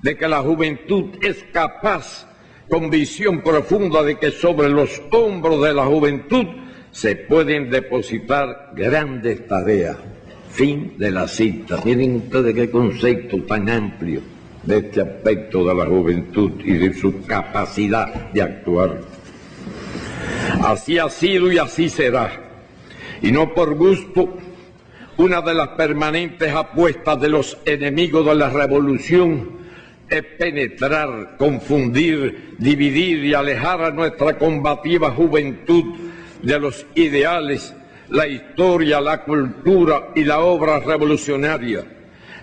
de que la juventud es capaz, convicción profunda de que sobre los hombros de la juventud se pueden depositar grandes tareas. Fin de la cita. Miren ustedes qué concepto tan amplio de este aspecto de la juventud y de su capacidad de actuar. Así ha sido y así será. Y no por gusto, una de las permanentes apuestas de los enemigos de la revolución es penetrar, confundir, dividir y alejar a nuestra combativa juventud de los ideales, la historia, la cultura y la obra revolucionaria,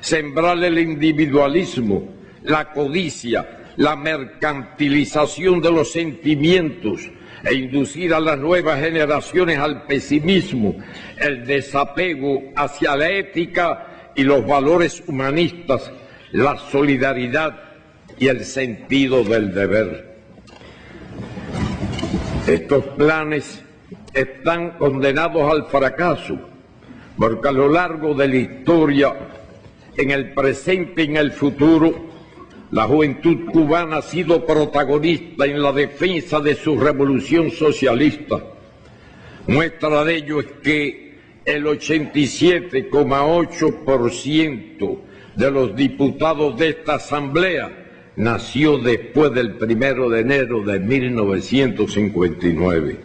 sembrar el individualismo, la codicia, la mercantilización de los sentimientos e inducir a las nuevas generaciones al pesimismo, el desapego hacia la ética y los valores humanistas, la solidaridad y el sentido del deber. Estos planes están condenados al fracaso, porque a lo largo de la historia, en el presente y en el futuro, la juventud cubana ha sido protagonista en la defensa de su revolución socialista. Muestra de ello es que el 87,8% de los diputados de esta asamblea nació después del 1 de enero de 1959.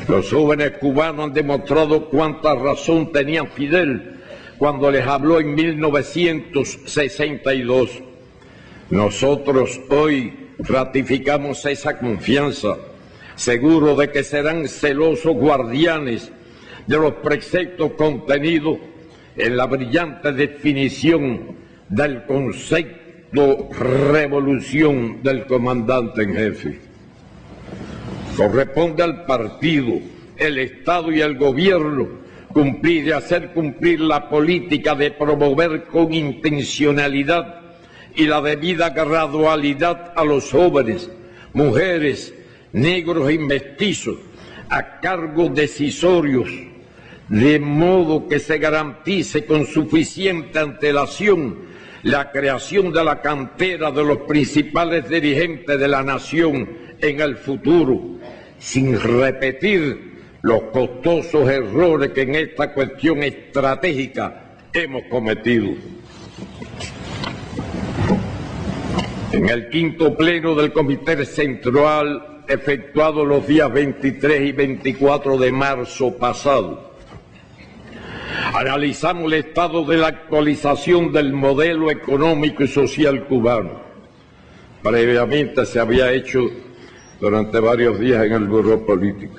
Los jóvenes cubanos han demostrado cuánta razón tenía Fidel cuando les habló en 1962. Nosotros hoy ratificamos esa confianza, seguros de que serán celosos guardianes de los preceptos contenidos en la brillante definición del concepto revolución del comandante en jefe. Corresponde al partido, el Estado y el gobierno cumplir y hacer cumplir la política de promover con intencionalidad y la debida gradualidad a los jóvenes, mujeres, negros y mestizos a cargos decisorios, de modo que se garantice con suficiente antelación la creación de la cantera de los principales dirigentes de la nación en el futuro, sin repetir los costosos errores que en esta cuestión estratégica hemos cometido. En el quinto pleno del Comité Central, efectuado los días 23 y 24 de marzo pasado, analizamos el estado de la actualización del modelo económico y social cubano. Previamente se había hecho durante varios días en el Buró Político.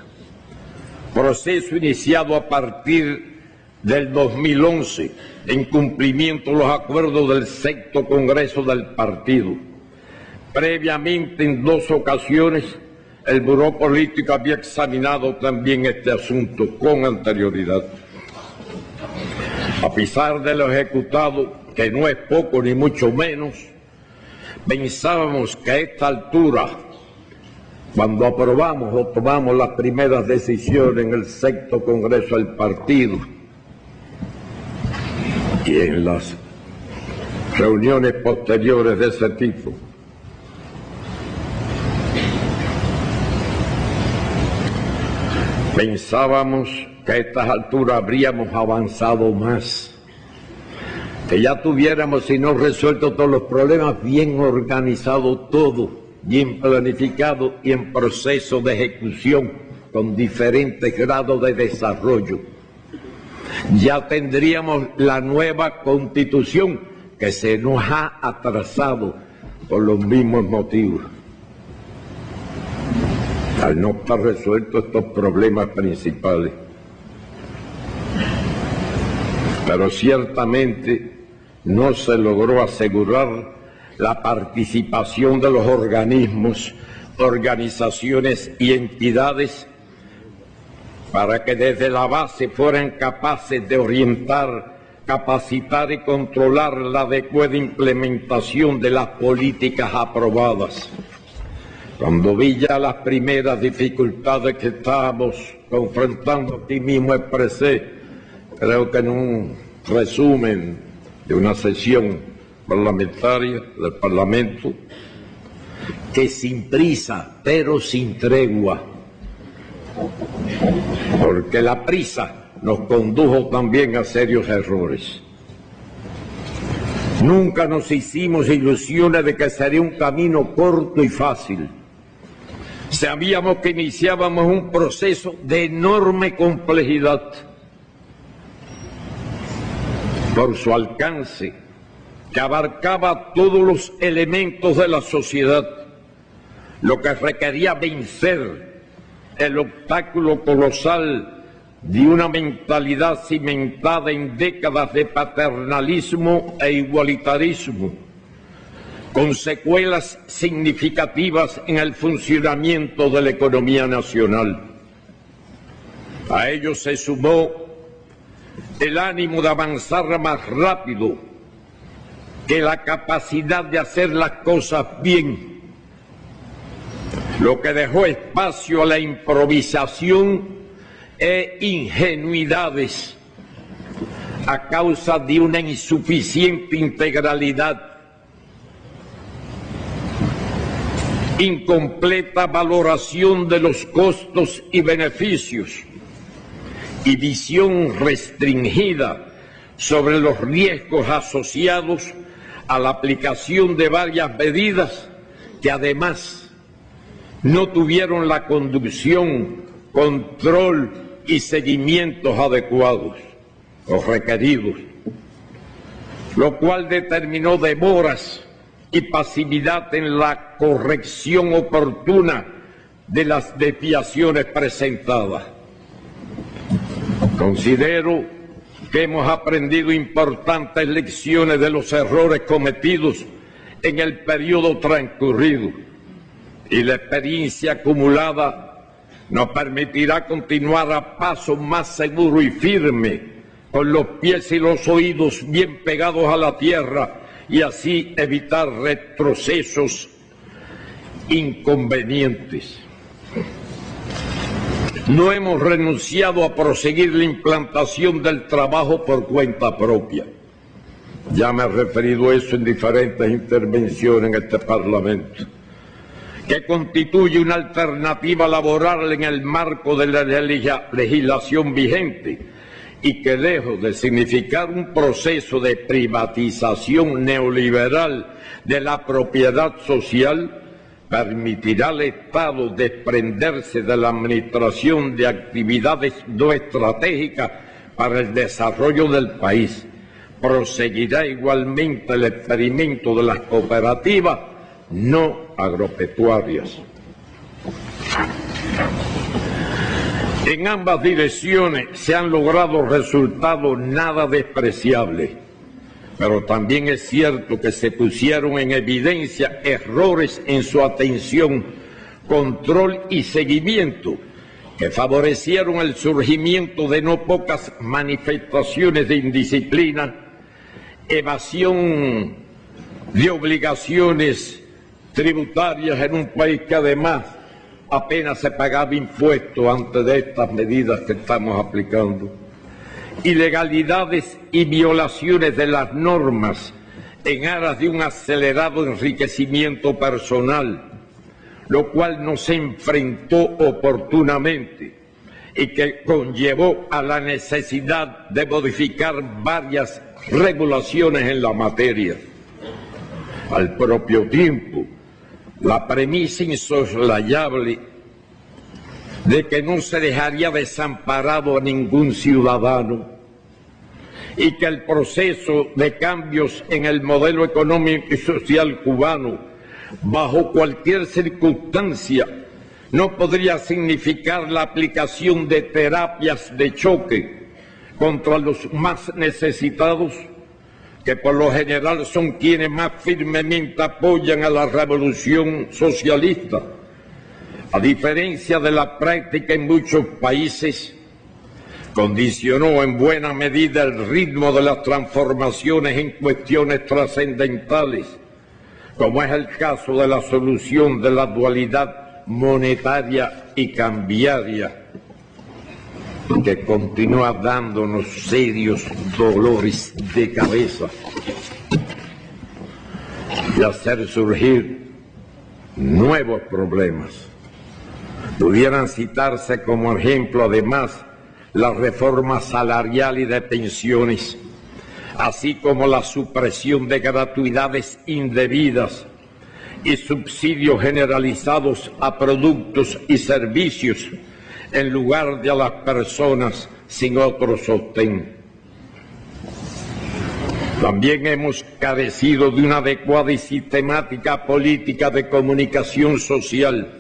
Proceso iniciado a partir del 2011 en cumplimiento de los acuerdos del sexto Congreso del Partido. Previamente, en 2 ocasiones, el Buró Político había examinado también este asunto con anterioridad. A pesar de lo ejecutado, que no es poco ni mucho menos, pensábamos que a esta altura, cuando aprobamos o tomamos las primeras decisiones en el sexto Congreso del Partido y en las reuniones posteriores de ese tipo, pensábamos que a estas alturas habríamos avanzado más, que ya tuviéramos, si no resuelto todos los problemas, bien organizado todo, bien planificado y en proceso de ejecución con diferentes grados de desarrollo. Ya tendríamos la nueva Constitución que se nos ha atrasado por los mismos motivos. Al no estar resueltos estos problemas principales. Pero ciertamente no se logró asegurar la participación de los organismos, organizaciones y entidades para que desde la base fueran capaces de orientar, capacitar y controlar la adecuada implementación de las políticas aprobadas. Cuando vi ya las primeras dificultades que estábamos confrontando, aquí mismo expresé, creo que en un resumen de una sesión parlamentaria del Parlamento, que sin prisa, pero sin tregua, porque la prisa nos condujo también a serios errores. Nunca nos hicimos ilusiones de que sería un camino corto y fácil. Sabíamos que iniciábamos un proceso de enorme complejidad por su alcance, que abarcaba todos los elementos de la sociedad, lo que requería vencer el obstáculo colosal de una mentalidad cimentada en décadas de paternalismo e igualitarismo, con secuelas significativas en el funcionamiento de la economía nacional. A ello se sumó el ánimo de avanzar más rápido que la capacidad de hacer las cosas bien, lo que dejó espacio a la improvisación e ingenuidades a causa de una insuficiente integralidad, incompleta valoración de los costos y beneficios y visión restringida sobre los riesgos asociados a la aplicación de varias medidas que además no tuvieron la conducción, control y seguimientos adecuados o requeridos, lo cual determinó demoras y pasividad en la corrección oportuna de las desviaciones presentadas. Considero que hemos aprendido importantes lecciones de los errores cometidos en el periodo transcurrido y la experiencia acumulada nos permitirá continuar a paso más seguro y firme, con los pies y los oídos bien pegados a la tierra, y así evitar retrocesos inconvenientes. No hemos renunciado a proseguir la implantación del trabajo por cuenta propia. Ya me he referido a eso en diferentes intervenciones en este Parlamento, que constituye una alternativa laboral en el marco de la legislación vigente y que, lejos de significar un proceso de privatización neoliberal de la propiedad social, permitirá al Estado desprenderse de la administración de actividades no estratégicas para el desarrollo del país. Proseguirá igualmente el experimento de las cooperativas no agropecuarias. En ambas direcciones se han logrado resultados nada despreciables, pero también es cierto que se pusieron en evidencia errores en su atención, control y seguimiento que favorecieron el surgimiento de no pocas manifestaciones de indisciplina, evasión de obligaciones tributarias en un país que además apenas se pagaba impuestos antes de estas medidas que estamos aplicando, ilegalidades y violaciones de las normas en aras de un acelerado enriquecimiento personal, lo cual nos enfrentó oportunamente y que conllevó a la necesidad de modificar varias regulaciones en la materia. Al propio tiempo, la premisa insoslayable de que no se dejaría desamparado a ningún ciudadano y que el proceso de cambios en el modelo económico y social cubano, bajo cualquier circunstancia, no podría significar la aplicación de terapias de choque contra los más necesitados, que por lo general son quienes más firmemente apoyan a la revolución socialista. A diferencia de la práctica en muchos países, condicionó en buena medida el ritmo de las transformaciones en cuestiones trascendentales, como es el caso de la solución de la dualidad monetaria y cambiaria, que continúa dándonos serios dolores de cabeza, y hacer surgir nuevos problemas. Pudieran citarse como ejemplo, además, la reforma salarial y de pensiones, así como la supresión de gratuidades indebidas y subsidios generalizados a productos y servicios en lugar de a las personas sin otro sostén. También hemos carecido de una adecuada y sistemática política de comunicación social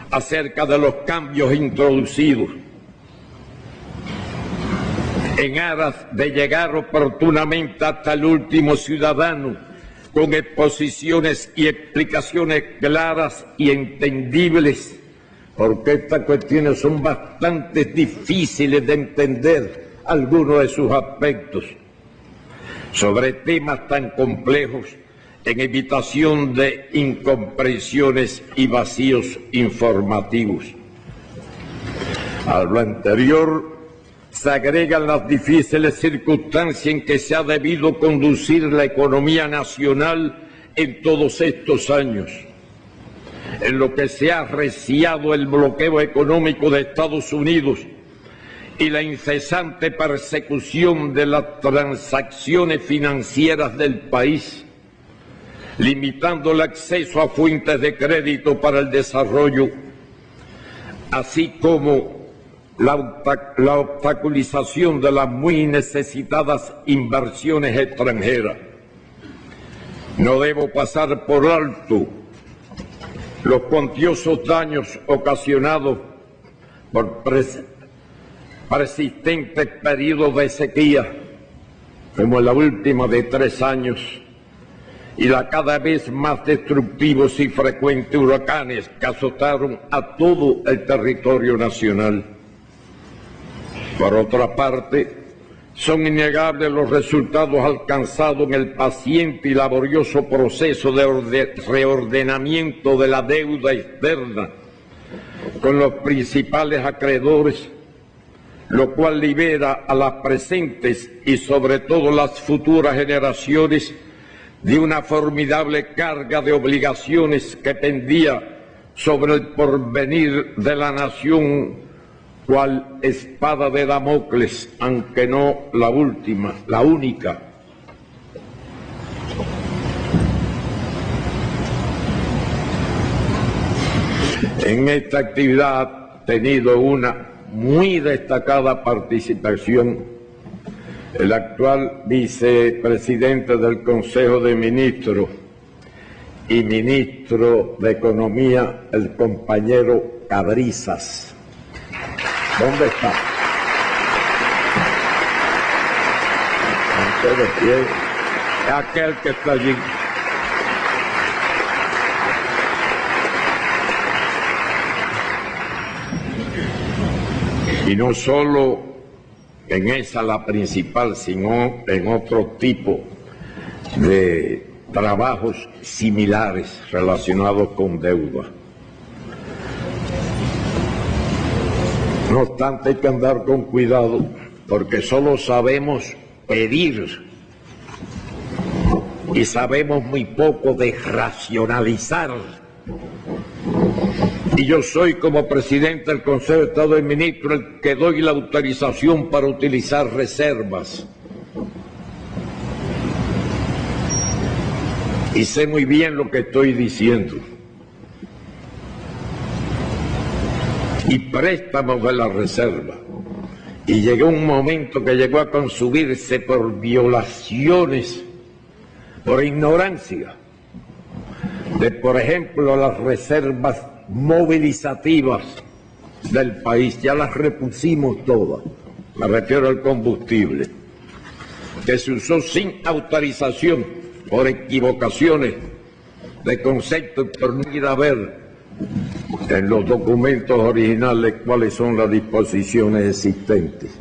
acerca de los cambios introducidos en aras de llegar oportunamente hasta el último ciudadano con exposiciones y explicaciones claras y entendibles, porque estas cuestiones son bastante difíciles de entender algunos de sus aspectos. sobre temas tan complejos en evitación de incomprensiones y vacíos informativos. A lo anterior se agregan las difíciles circunstancias en que se ha debido conducir la economía nacional en todos estos años, en lo que se ha arreciado el bloqueo económico de Estados Unidos y la incesante persecución de las transacciones financieras del país, limitando el acceso a fuentes de crédito para el desarrollo, así como la obstaculización de las muy necesitadas inversiones extranjeras. No debo pasar por alto los cuantiosos daños ocasionados por persistentes periodos de sequía, como la última de 3 años, y la cada vez más destructivos y frecuentes huracanes que azotaron a todo el territorio nacional. Por otra parte, son innegables los resultados alcanzados en el paciente y laborioso proceso de reordenamiento de la deuda externa con los principales acreedores, lo cual libera a las presentes y sobre todo las futuras generaciones de una formidable carga de obligaciones que pendía sobre el porvenir de la nación, cual espada de Damocles, aunque no la última, la única. En esta actividad ha tenido una muy destacada participación el actual vicepresidente del Consejo de Ministros y ministro de Economía, el compañero Cabrizas. ¿Dónde está? Aquel que está allí. Y no solo en esa la principal, sino en otro tipo de trabajos similares relacionados con deuda. No obstante, hay que andar con cuidado, porque solo sabemos pedir y sabemos muy poco de racionalizar. Y yo soy, como presidente del Consejo de Estado de Ministros, el que doy la autorización para utilizar reservas. Y sé muy bien lo que estoy diciendo. Y préstamos de la reserva. Y llegó un momento que llegó a consumirse por violaciones, por ignorancia, de, por ejemplo, las reservas movilizativas del país. Ya las repusimos todas, me refiero al combustible, que se usó sin autorización por equivocaciones de concepto y por no ir a ver en los documentos originales cuáles son las disposiciones existentes.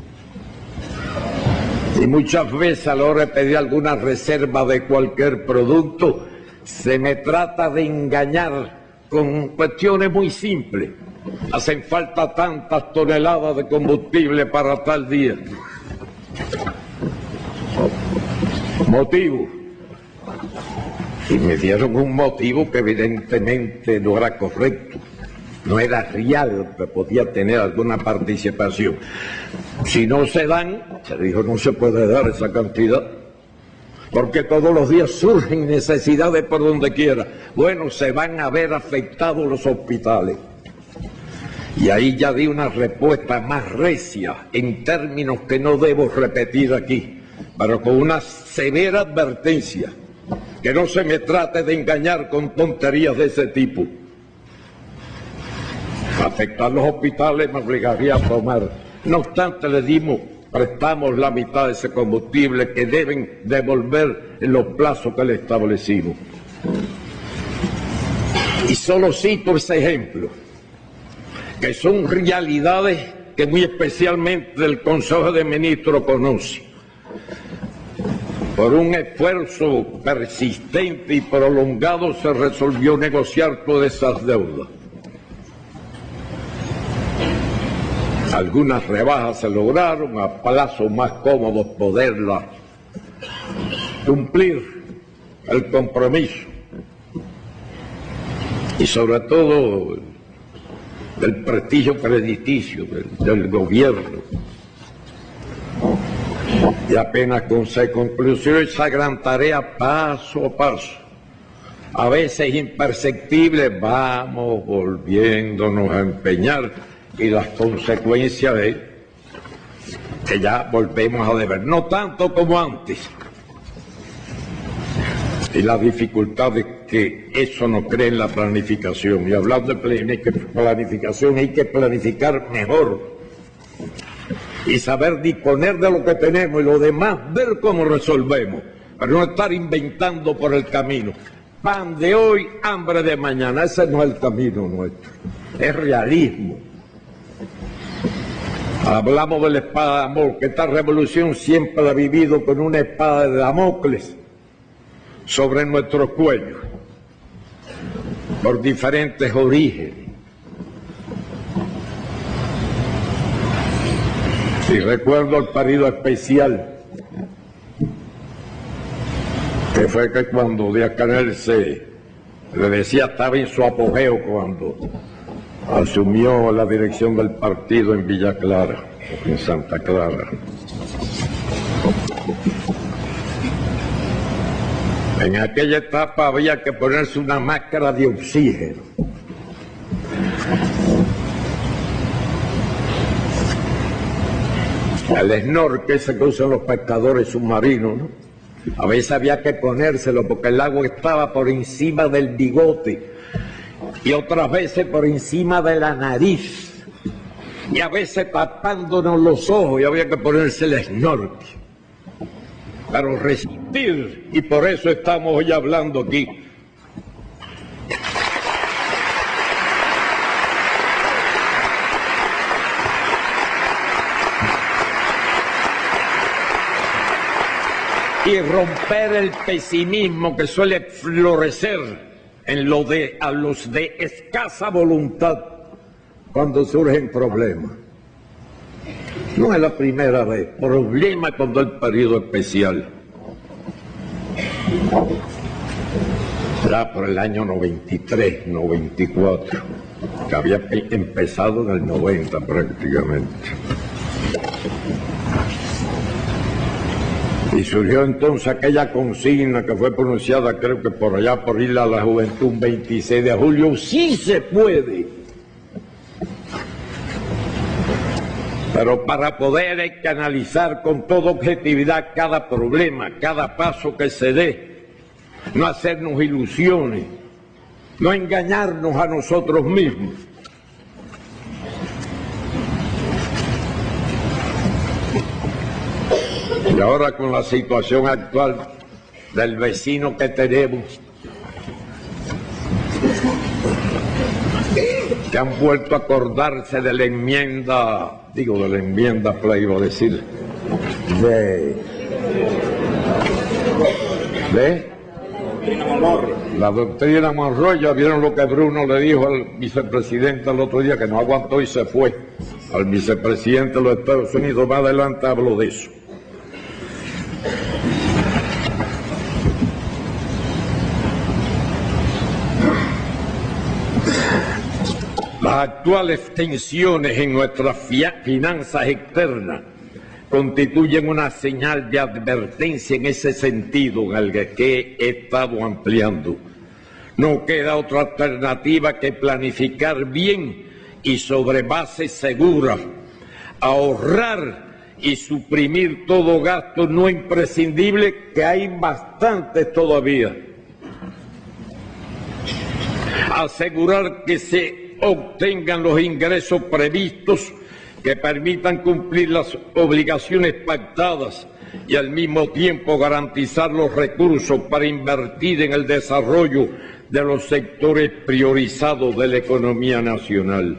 Y muchas veces a la hora de pedir alguna reserva de cualquier producto, se me trata de engañar con cuestiones muy simples. Hacen falta tantas toneladas de combustible para tal día. Motivo. Y me dieron un motivo que evidentemente no era correcto, no era real, que podía tener alguna participación. Si no se dan, se dijo, no se puede dar esa cantidad, porque todos los días surgen necesidades por donde quiera. Bueno, se van a ver afectados los hospitales. Y ahí ya di una respuesta más recia, en términos que no debo repetir aquí, pero con una severa advertencia, que no se me trate de engañar con tonterías de ese tipo. Afectar los hospitales me obligaría a tomar. No obstante, prestamos la mitad de ese combustible que deben devolver en los plazos que le establecimos. Y solo cito ese ejemplo, que son realidades que muy especialmente el Consejo de Ministros conoce. Por un esfuerzo persistente y prolongado se resolvió negociar todas esas deudas. Algunas rebajas se lograron, a plazos más cómodos poderlas cumplir el compromiso. Y sobre todo el prestigio crediticio del gobierno. Y apenas se concluyó esa gran tarea paso a paso, a veces imperceptible, vamos volviéndonos a empeñar, y las consecuencias es que ya volvemos a deber, no tanto como antes. Y la dificultad es que eso no cree en la planificación. Y hablando de planificación, hay que planificar mejor y saber disponer de lo que tenemos y lo demás ver cómo resolvemos, pero no estar inventando por el camino. Pan de hoy, hambre de mañana. Ese no es el camino nuestro, es realismo. Hablamos de la espada de Damocles, que esta revolución siempre ha vivido con una espada de Damocles sobre nuestros cuellos, por diferentes orígenes. Y recuerdo el periodo especial, que fue que cuando Díaz-Canel le decía, estaba en su apogeo cuando asumió la dirección del partido en Villa Clara, en Santa Clara. En aquella etapa había que ponerse una máscara de oxígeno. El snorkel ese que usan los pescadores submarinos, ¿no? A veces había que ponérselo porque el agua estaba por encima del bigote y otras veces por encima de la nariz y a veces tapándonos los ojos y había que ponerse el snorkel. Pero resistir, y por eso estamos hoy hablando aquí. Y romper el pesimismo que suele florecer en a los de escasa voluntad cuando surgen problemas. No es la primera vez, problema cuando el periodo especial. Ya por el año 93, 94, que había empezado en el 90 prácticamente. Y surgió entonces aquella consigna que fue pronunciada, creo que por allá por Isla de la Juventud, un 26 de julio, sí se puede. Pero para poder hay que analizar con toda objetividad cada problema, cada paso que se dé, no hacernos ilusiones, no engañarnos a nosotros mismos. Y ahora con la situación actual del vecino que tenemos, que han vuelto a acordarse de la enmienda, de la enmienda Play, iba a decir, de la doctrina Monroe. Ya vieron lo que Bruno le dijo al vicepresidente el otro día, que no aguantó y se fue, al vicepresidente de los Estados Unidos. Más adelante hablo de eso. Las actuales tensiones en nuestras finanzas externas constituyen una señal de advertencia en ese sentido en el que he estado ampliando. No queda otra alternativa que planificar bien y sobre bases seguras, ahorrar y suprimir todo gasto no imprescindible, que hay bastantes todavía. Asegurar que se obtengan los ingresos previstos que permitan cumplir las obligaciones pactadas y al mismo tiempo garantizar los recursos para invertir en el desarrollo de los sectores priorizados de la economía nacional.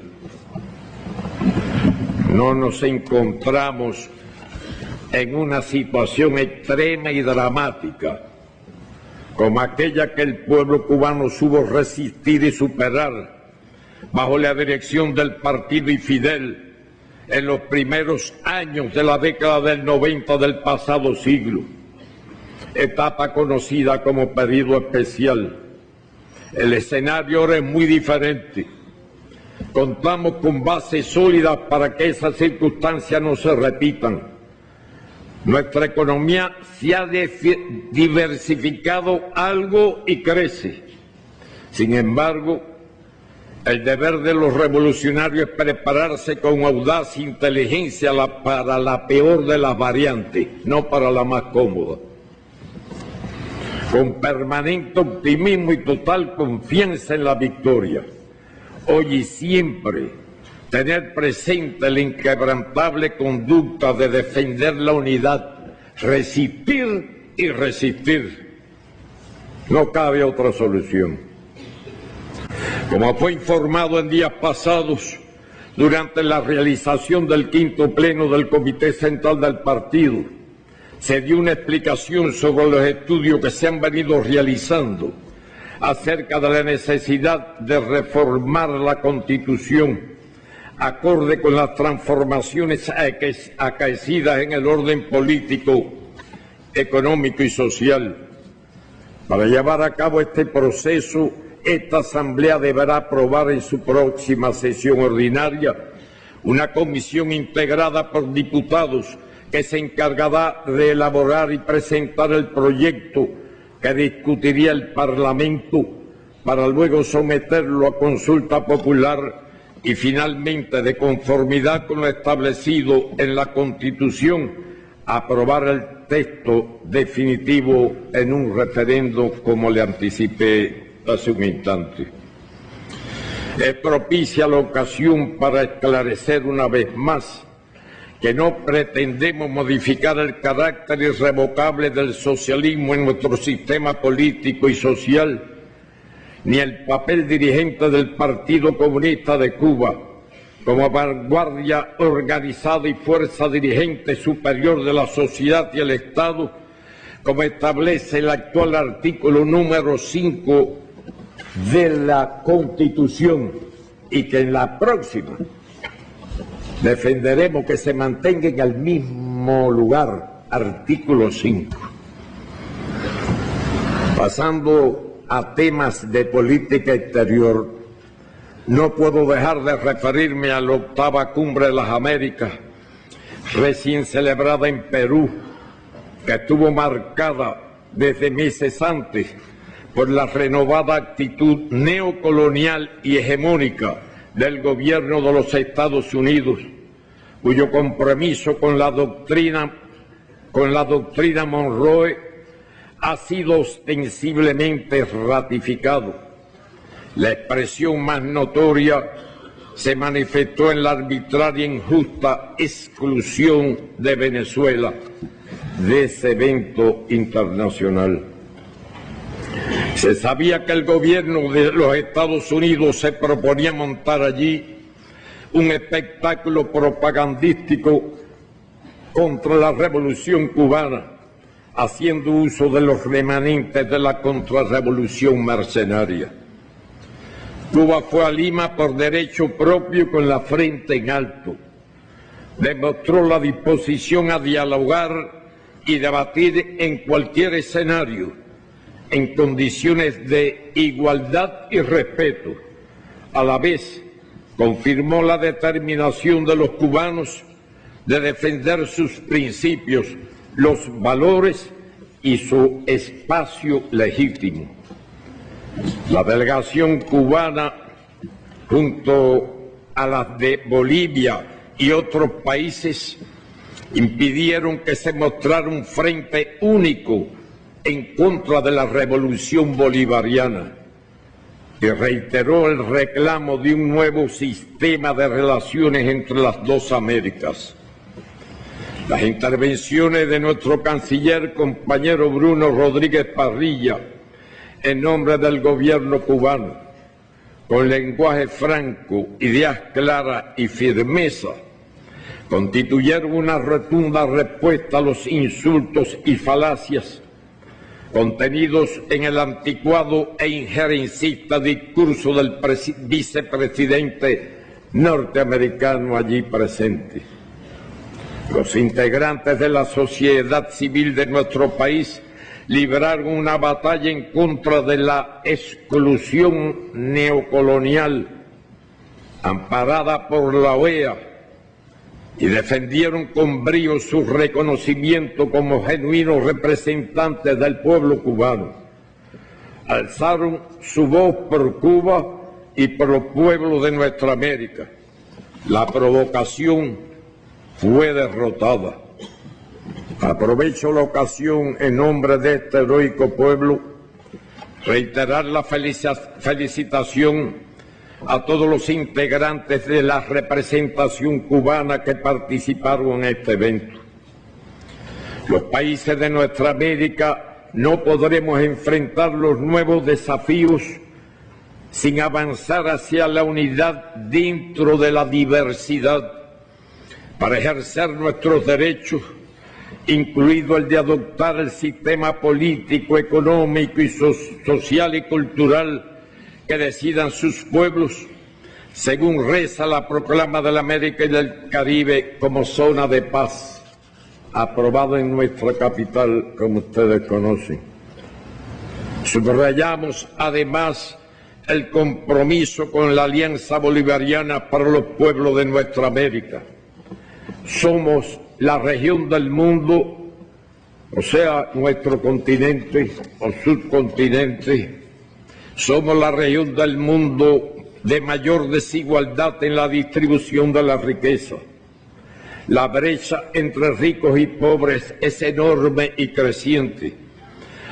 No nos encontramos en una situación extrema y dramática, como aquella que el pueblo cubano supo resistir y superar bajo la dirección del partido y Fidel en los primeros años de la década del 90 del pasado siglo, etapa conocida como periodo especial. El escenario ahora es muy diferente. Contamos con bases sólidas para que esas circunstancias no se repitan. Nuestra economía se ha diversificado algo y crece. Sin embargo, el deber de los revolucionarios es prepararse con audacia e inteligencia para la peor de las variantes, no para la más cómoda. Con permanente optimismo y total confianza en la victoria. Hoy y siempre, tener presente la inquebrantable conducta de defender la unidad, resistir y resistir. No cabe otra solución. Como fue informado en días pasados, durante la realización del quinto pleno del Comité Central del Partido, se dio una explicación sobre los estudios que se han venido realizando acerca de la necesidad de reformar la Constitución acorde con las transformaciones acaecidas en el orden político, económico y social. Para llevar a cabo este proceso, esta Asamblea deberá aprobar en su próxima sesión ordinaria una comisión integrada por diputados que se encargará de elaborar y presentar el proyecto que discutiría el Parlamento para luego someterlo a consulta popular y finalmente, de conformidad con lo establecido en la Constitución, aprobar el texto definitivo en un referendo, como le anticipé hace un instante. Es propicia la ocasión para esclarecer una vez más que no pretendemos modificar el carácter irrevocable del socialismo en nuestro sistema político y social, ni el papel dirigente del Partido Comunista de Cuba como vanguardia organizada y fuerza dirigente superior de la sociedad y el Estado, como establece el actual artículo número 5 de la Constitución, y que en la próxima defenderemos que se mantenga en el mismo lugar, artículo 5. Pasando a temas de política exterior, no puedo dejar de referirme a la 8ª Cumbre de las Américas, recién celebrada en Perú, que estuvo marcada desde meses antes por la renovada actitud neocolonial y hegemónica del gobierno de los Estados Unidos, cuyo compromiso con la doctrina Monroe ha sido ostensiblemente ratificado. La expresión más notoria se manifestó en la arbitraria e injusta exclusión de Venezuela de ese evento internacional. Se sabía que el gobierno de los Estados Unidos se proponía montar allí un espectáculo propagandístico contra la revolución cubana, haciendo uso de los remanentes de la contrarrevolución mercenaria. Cuba fue a Lima por derecho propio con la frente en alto. Demostró la disposición a dialogar y debatir en cualquier escenario, en condiciones de igualdad y respeto. A la vez, confirmó la determinación de los cubanos de defender sus principios, los valores y su espacio legítimo. La delegación cubana, junto a las de Bolivia y otros países, impidieron que se mostrara un frente único en contra de la revolución bolivariana, y reiteró el reclamo de un nuevo sistema de relaciones entre las dos Américas. Las intervenciones de nuestro canciller, compañero Bruno Rodríguez Parrilla, en nombre del gobierno cubano, con lenguaje franco, ideas claras y firmeza, constituyeron una rotunda respuesta a los insultos y falacias contenidos en el anticuado e injerencista discurso del vicepresidente norteamericano allí presente. Los integrantes de la sociedad civil de nuestro país libraron una batalla en contra de la exclusión neocolonial amparada por la OEA y defendieron con brío su reconocimiento como genuinos representantes del pueblo cubano. Alzaron su voz por Cuba y por los pueblos de nuestra América. La provocación fue derrotada. Aprovecho la ocasión en nombre de este heroico pueblo, reiterar la felicitación a todos los integrantes de la representación cubana que participaron en este evento. Los países de nuestra América no podremos enfrentar los nuevos desafíos sin avanzar hacia la unidad dentro de la diversidad para ejercer nuestros derechos, incluido el de adoptar el sistema político, económico y social y cultural que decidan sus pueblos, según reza la proclama de la América y del Caribe como zona de paz, aprobada en nuestra capital, como ustedes conocen. Subrayamos además el compromiso con la Alianza Bolivariana para los pueblos de nuestra América. Somos la región del mundo, o sea, nuestro continente o subcontinente, somos la región del mundo de mayor desigualdad en la distribución de la riqueza. La brecha entre ricos y pobres es enorme y creciente.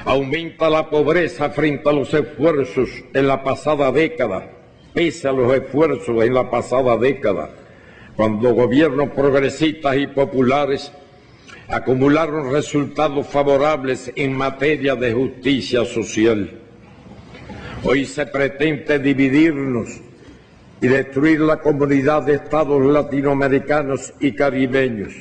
Aumenta la pobreza frente a los esfuerzos en la pasada década, pese a los esfuerzos en la pasada década, cuando gobiernos progresistas y populares acumularon resultados favorables en materia de justicia social. Hoy se pretende dividirnos y destruir la comunidad de estados latinoamericanos y caribeños.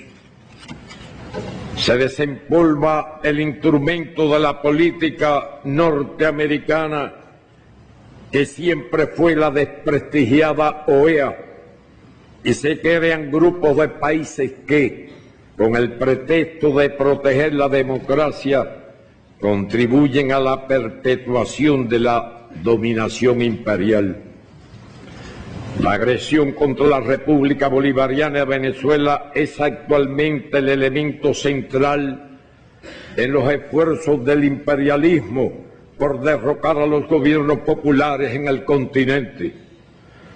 Se desempolva el instrumento de la política norteamericana que siempre fue la desprestigiada OEA y se crean grupos de países que, con el pretexto de proteger la democracia, contribuyen a la perpetuación de la dominación imperial. La agresión contra la República Bolivariana de Venezuela es actualmente el elemento central en los esfuerzos del imperialismo por derrocar a los gobiernos populares en el continente,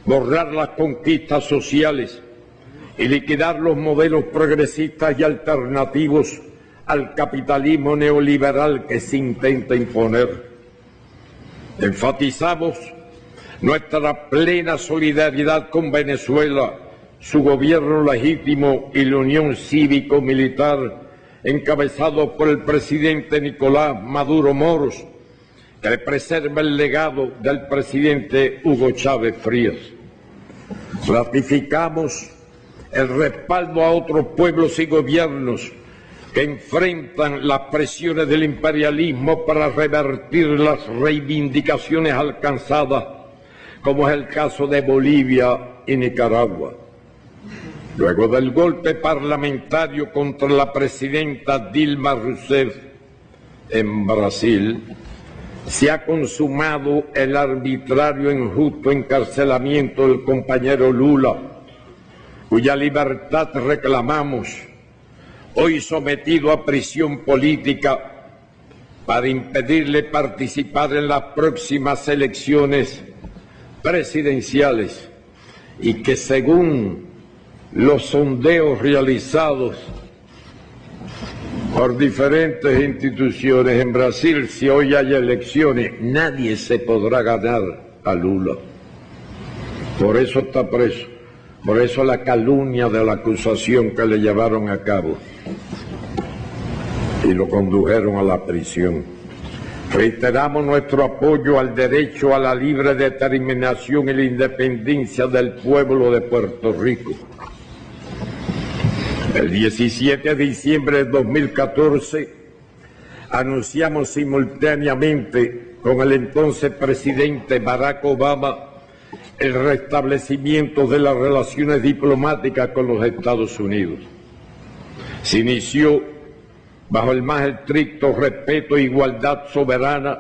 borrar las conquistas sociales y liquidar los modelos progresistas y alternativos al capitalismo neoliberal que se intenta imponer. Enfatizamos nuestra plena solidaridad con Venezuela, su gobierno legítimo y la Unión Cívico-Militar, encabezado por el presidente Nicolás Maduro Moros, que preserva el legado del presidente Hugo Chávez Frías. Ratificamos el respaldo a otros pueblos y gobiernos que enfrentan las presiones del imperialismo para revertir las reivindicaciones alcanzadas, como es el caso de Bolivia y Nicaragua. Luego del golpe parlamentario contra la presidenta Dilma Rousseff en Brasil, se ha consumado el arbitrario e injusto encarcelamiento del compañero Lula, cuya libertad reclamamos, hoy sometido a prisión política para impedirle participar en las próximas elecciones presidenciales y que, según los sondeos realizados por diferentes instituciones en Brasil, si hoy hay elecciones, nadie se podrá ganar a Lula. Por eso está preso, por eso la calumnia de la acusación que le llevaron a cabo y lo condujeron a la prisión. Reiteramos nuestro apoyo al derecho a la libre determinación y la independencia del pueblo de Puerto Rico. El 17 de diciembre de 2014 anunciamos simultáneamente con el entonces presidente Barack Obama el restablecimiento de las relaciones diplomáticas con los Estados Unidos. Se inició bajo el más estricto respeto e igualdad soberana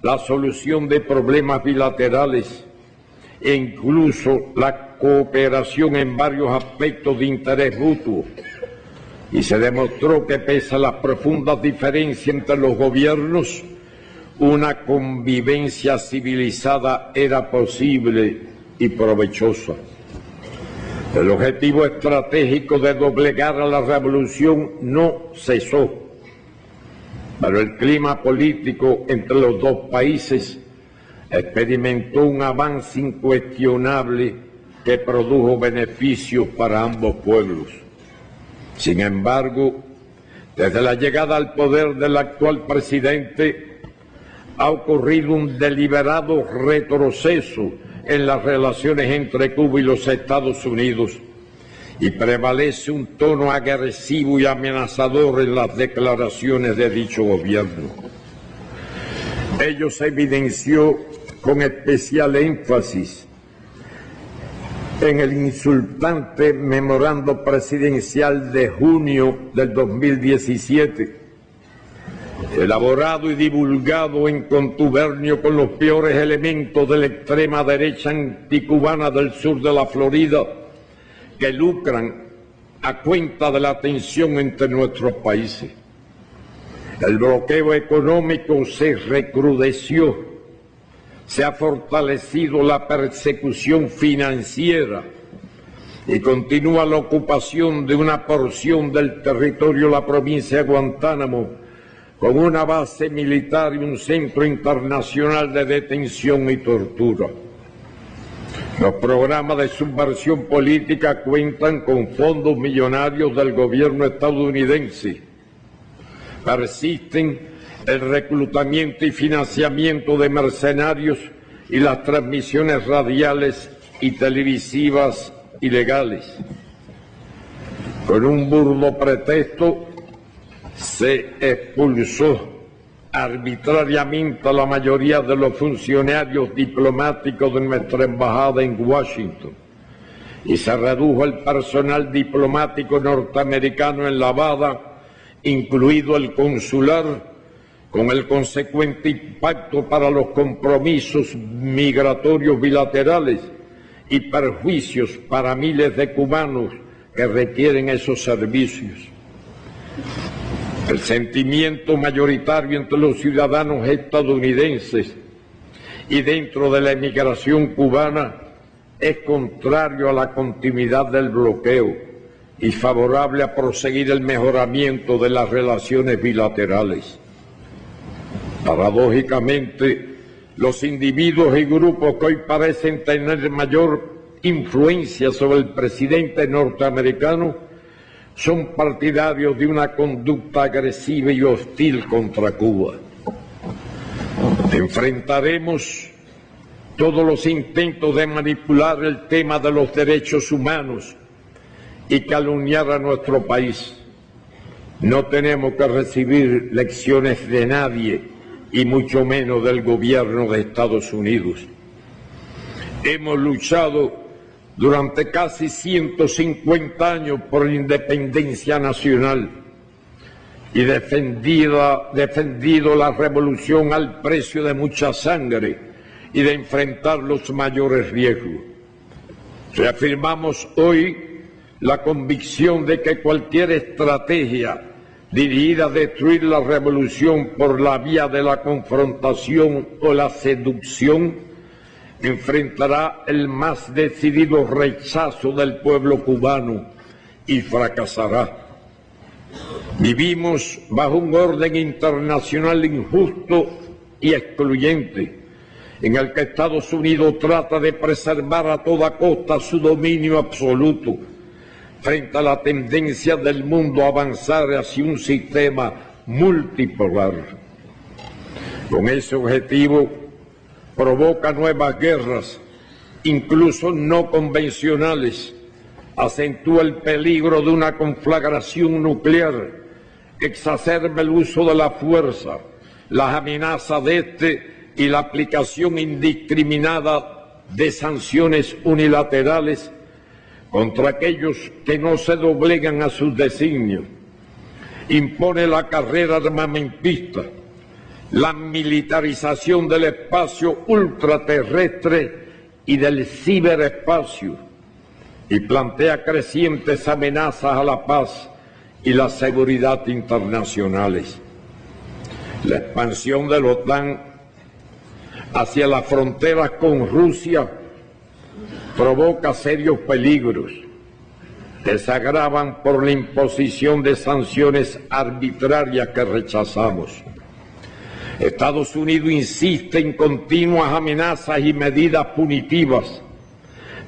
la solución de problemas bilaterales e incluso la cooperación en varios aspectos de interés mutuo. Y se demostró que pese a las profundas diferencias entre los gobiernos, una convivencia civilizada era posible y provechosa. El objetivo estratégico de doblegar a la revolución no cesó, pero el clima político entre los dos países experimentó un avance incuestionable que produjo beneficios para ambos pueblos. Sin embargo, desde la llegada al poder del actual presidente, ha ocurrido un deliberado retroceso en las relaciones entre Cuba y los Estados Unidos y prevalece un tono agresivo y amenazador en las declaraciones de dicho gobierno. Ello se evidenció con especial énfasis en el insultante memorando presidencial de junio del 2017, elaborado y divulgado en contubernio con los peores elementos de la extrema derecha anticubana del sur de la Florida, que lucran a cuenta de la tensión entre nuestros países. El bloqueo económico se recrudeció, se ha fortalecido la persecución financiera y continúa la ocupación de una porción del territorio de la provincia de Guantánamo con una base militar y un centro internacional de detención y tortura. Los programas de subversión política cuentan con fondos millonarios del gobierno estadounidense. Persisten el reclutamiento y financiamiento de mercenarios y las transmisiones radiales y televisivas ilegales. Con un burdo pretexto, se expulsó arbitrariamente a la mayoría de los funcionarios diplomáticos de nuestra embajada en Washington y se redujo el personal diplomático norteamericano en La Habana, incluido el consular, con el consecuente impacto para los compromisos migratorios bilaterales y perjuicios para miles de cubanos que requieren esos servicios. El sentimiento mayoritario entre los ciudadanos estadounidenses y dentro de la emigración cubana es contrario a la continuidad del bloqueo y favorable a proseguir el mejoramiento de las relaciones bilaterales. Paradójicamente, los individuos y grupos que hoy parecen tener mayor influencia sobre el presidente norteamericano son partidarios de una conducta agresiva y hostil contra Cuba. Enfrentaremos todos los intentos de manipular el tema de los derechos humanos y calumniar a nuestro país. No tenemos que recibir lecciones de nadie y mucho menos del gobierno de Estados Unidos. Hemos luchado durante casi 150 años por la independencia nacional y defendido la revolución al precio de mucha sangre y de enfrentar los mayores riesgos. Reafirmamos hoy la convicción de que cualquier estrategia dirigida a destruir la revolución por la vía de la confrontación o la seducción enfrentará el más decidido rechazo del pueblo cubano y fracasará. Vivimos bajo un orden internacional injusto y excluyente, en el que Estados Unidos trata de preservar a toda costa su dominio absoluto, frente a la tendencia del mundo a avanzar hacia un sistema multipolar. Con ese objetivo, provoca nuevas guerras, incluso no convencionales, acentúa el peligro de una conflagración nuclear, exacerba el uso de la fuerza, las amenazas de este y la aplicación indiscriminada de sanciones unilaterales contra aquellos que no se doblegan a sus designios. Impone la carrera armamentista, la militarización del espacio ultraterrestre y del ciberespacio, y plantea crecientes amenazas a la paz y la seguridad internacionales. La expansión de la OTAN hacia las fronteras con Rusia provoca serios peligros que se agravan por la imposición de sanciones arbitrarias que rechazamos. Estados Unidos insiste en continuas amenazas y medidas punitivas,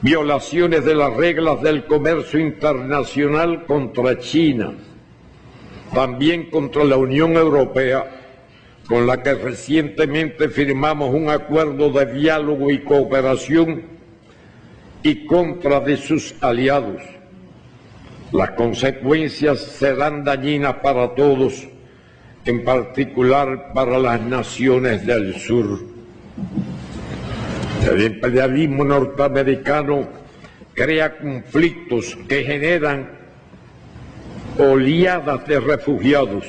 violaciones de las reglas del comercio internacional contra China, también contra la Unión Europea, con la que recientemente firmamos un acuerdo de diálogo y cooperación, y contra de sus aliados. Las consecuencias serán dañinas para todos, en particular para las naciones del sur. El imperialismo norteamericano crea conflictos que generan oleadas de refugiados,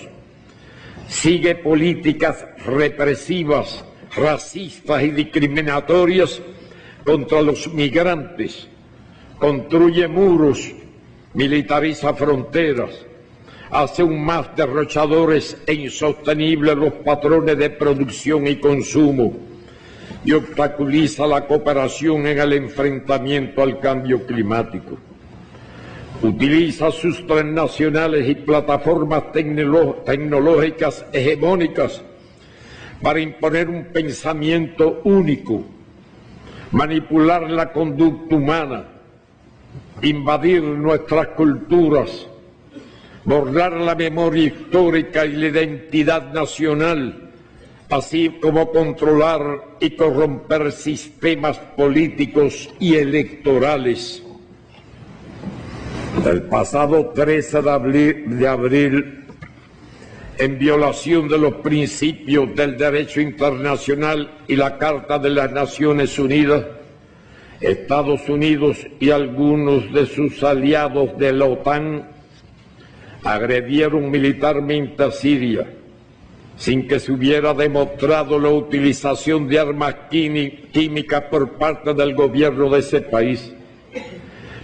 sigue políticas represivas, racistas y discriminatorias contra los migrantes, construye muros, militariza fronteras, hace aún más derrochadores e insostenibles los patrones de producción y consumo y obstaculiza la cooperación en el enfrentamiento al cambio climático. Utiliza sus transnacionales y plataformas tecnológicas hegemónicas para imponer un pensamiento único, manipular la conducta humana, invadir nuestras culturas, borrar la memoria histórica y la identidad nacional, así como controlar y corromper sistemas políticos y electorales. El pasado 13 de abril, en violación de los principios del derecho internacional y la Carta de las Naciones Unidas, Estados Unidos y algunos de sus aliados de la OTAN agredieron militarmente a Siria, sin que se hubiera demostrado la utilización de armas químicas por parte del gobierno de ese país.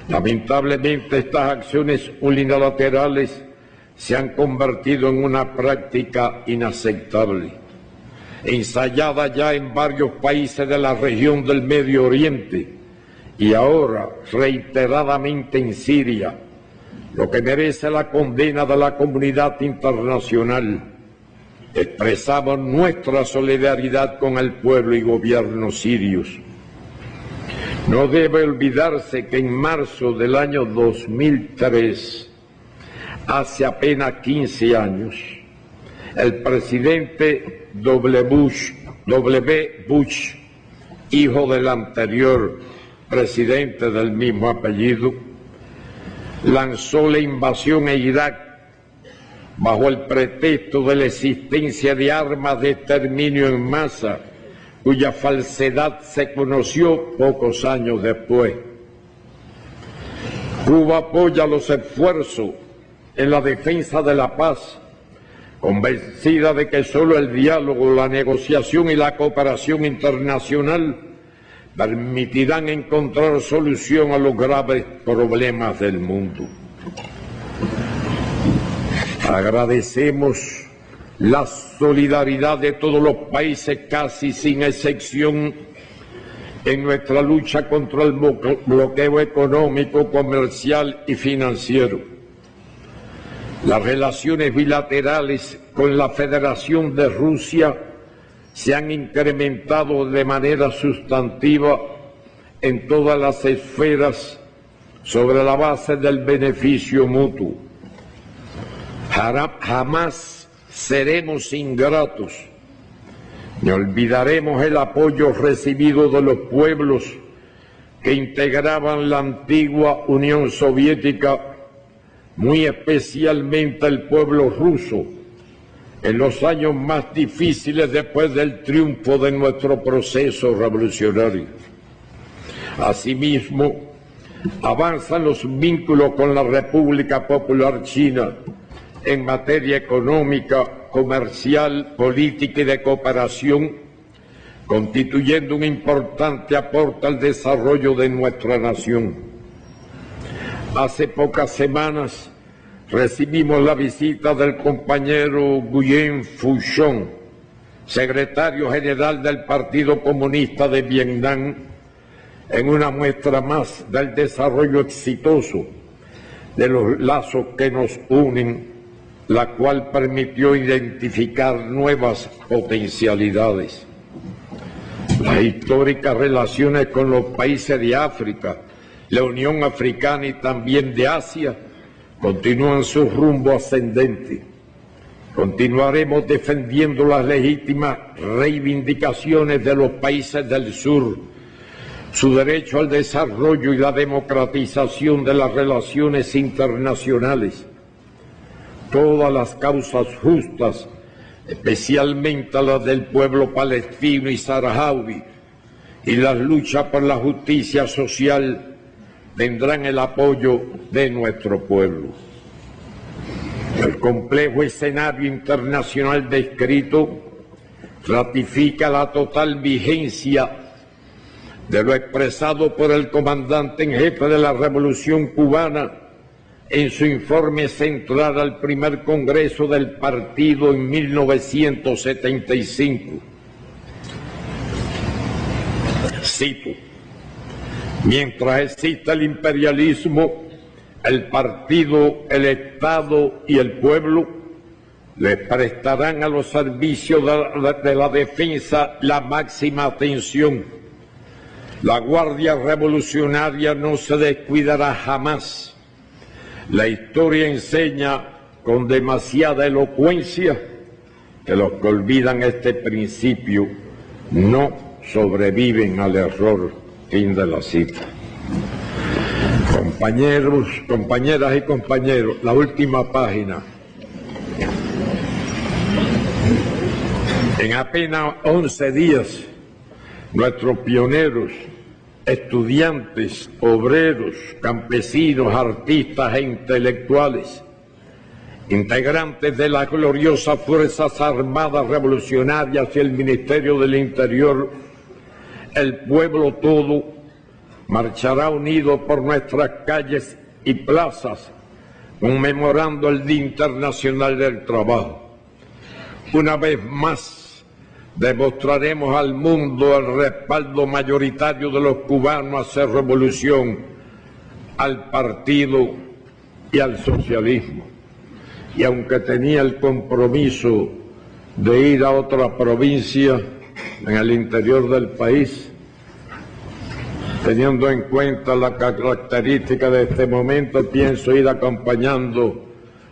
Lamentablemente, estas acciones unilaterales se han convertido en una práctica inaceptable, ensayada ya en varios países de la región del Medio Oriente y ahora reiteradamente en Siria, lo que merece la condena de la comunidad internacional. Expresamos nuestra solidaridad con el pueblo y gobierno sirios. No debe olvidarse que en marzo del año 2003, hace apenas 15 años, el presidente W. Bush, hijo del anterior presidente del mismo apellido, lanzó la invasión a Irak bajo el pretexto de la existencia de armas de exterminio en masa, cuya falsedad se conoció pocos años después. Cuba apoya los esfuerzos en la defensa de la paz, convencida de que solo el diálogo, la negociación y la cooperación internacional permitirán encontrar solución a los graves problemas del mundo. Agradecemos la solidaridad de todos los países, casi sin excepción, en nuestra lucha contra el bloqueo económico, comercial y financiero. Las relaciones bilaterales con la Federación de Rusia se han incrementado de manera sustantiva en todas las esferas sobre la base del beneficio mutuo. Jamás seremos ingratos, ni olvidaremos el apoyo recibido de los pueblos que integraban la antigua Unión Soviética, muy especialmente el pueblo ruso, en los años más difíciles después del triunfo de nuestro proceso revolucionario. Asimismo, avanzan los vínculos con la República Popular China en materia económica, comercial, política y de cooperación, constituyendo un importante aporte al desarrollo de nuestra nación. Hace pocas semanas recibimos la visita del compañero Nguyen Phu Trong, secretario general del Partido Comunista de Vietnam, en una muestra más del desarrollo exitoso de los lazos que nos unen, la cual permitió identificar nuevas potencialidades. Las históricas relaciones con los países de África, la Unión Africana y también de Asia continúan su rumbo ascendente. Continuaremos defendiendo las legítimas reivindicaciones de los países del sur, su derecho al desarrollo y la democratización de las relaciones internacionales, todas las causas justas, especialmente las del pueblo palestino y saharaui, y las luchas por la justicia social tendrán el apoyo de nuestro pueblo. El complejo escenario internacional descrito ratifica la total vigencia de lo expresado por el comandante en jefe de la Revolución Cubana en su informe central al primer Congreso del partido en 1975. Cito: mientras exista el imperialismo, el partido, el Estado y el pueblo le prestarán a los servicios de la defensa la máxima atención. La Guardia Revolucionaria no se descuidará jamás. La historia enseña con demasiada elocuencia que los que olvidan este principio no sobreviven al error. Fin de la cita. Compañeros, compañeras y compañeros, la última página. En apenas 11 días, nuestros pioneros, estudiantes, obreros, campesinos, artistas e intelectuales, integrantes de las gloriosas Fuerzas Armadas Revolucionarias y el Ministerio del Interior, el pueblo todo marchará unido por nuestras calles y plazas, conmemorando el Día Internacional del Trabajo. Una vez más, demostraremos al mundo el respaldo mayoritario de los cubanos a hacer revolución, al partido y al socialismo. Y aunque tenía el compromiso de ir a otra provincia en el interior del país, teniendo en cuenta la característica de este momento, pienso ir acompañando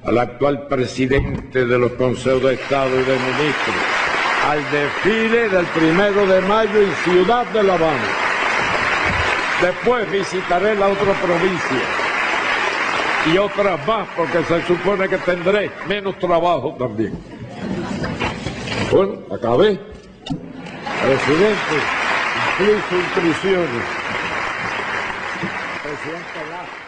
al actual presidente de los Consejos de Estado y de Ministros al desfile del 1 de mayo en Ciudad de La Habana. Después visitaré la otra provincia y otras más, porque se supone que tendré menos trabajo también. Bueno, acabé. Presidente, incluso instrucciones. Presidente Lazo.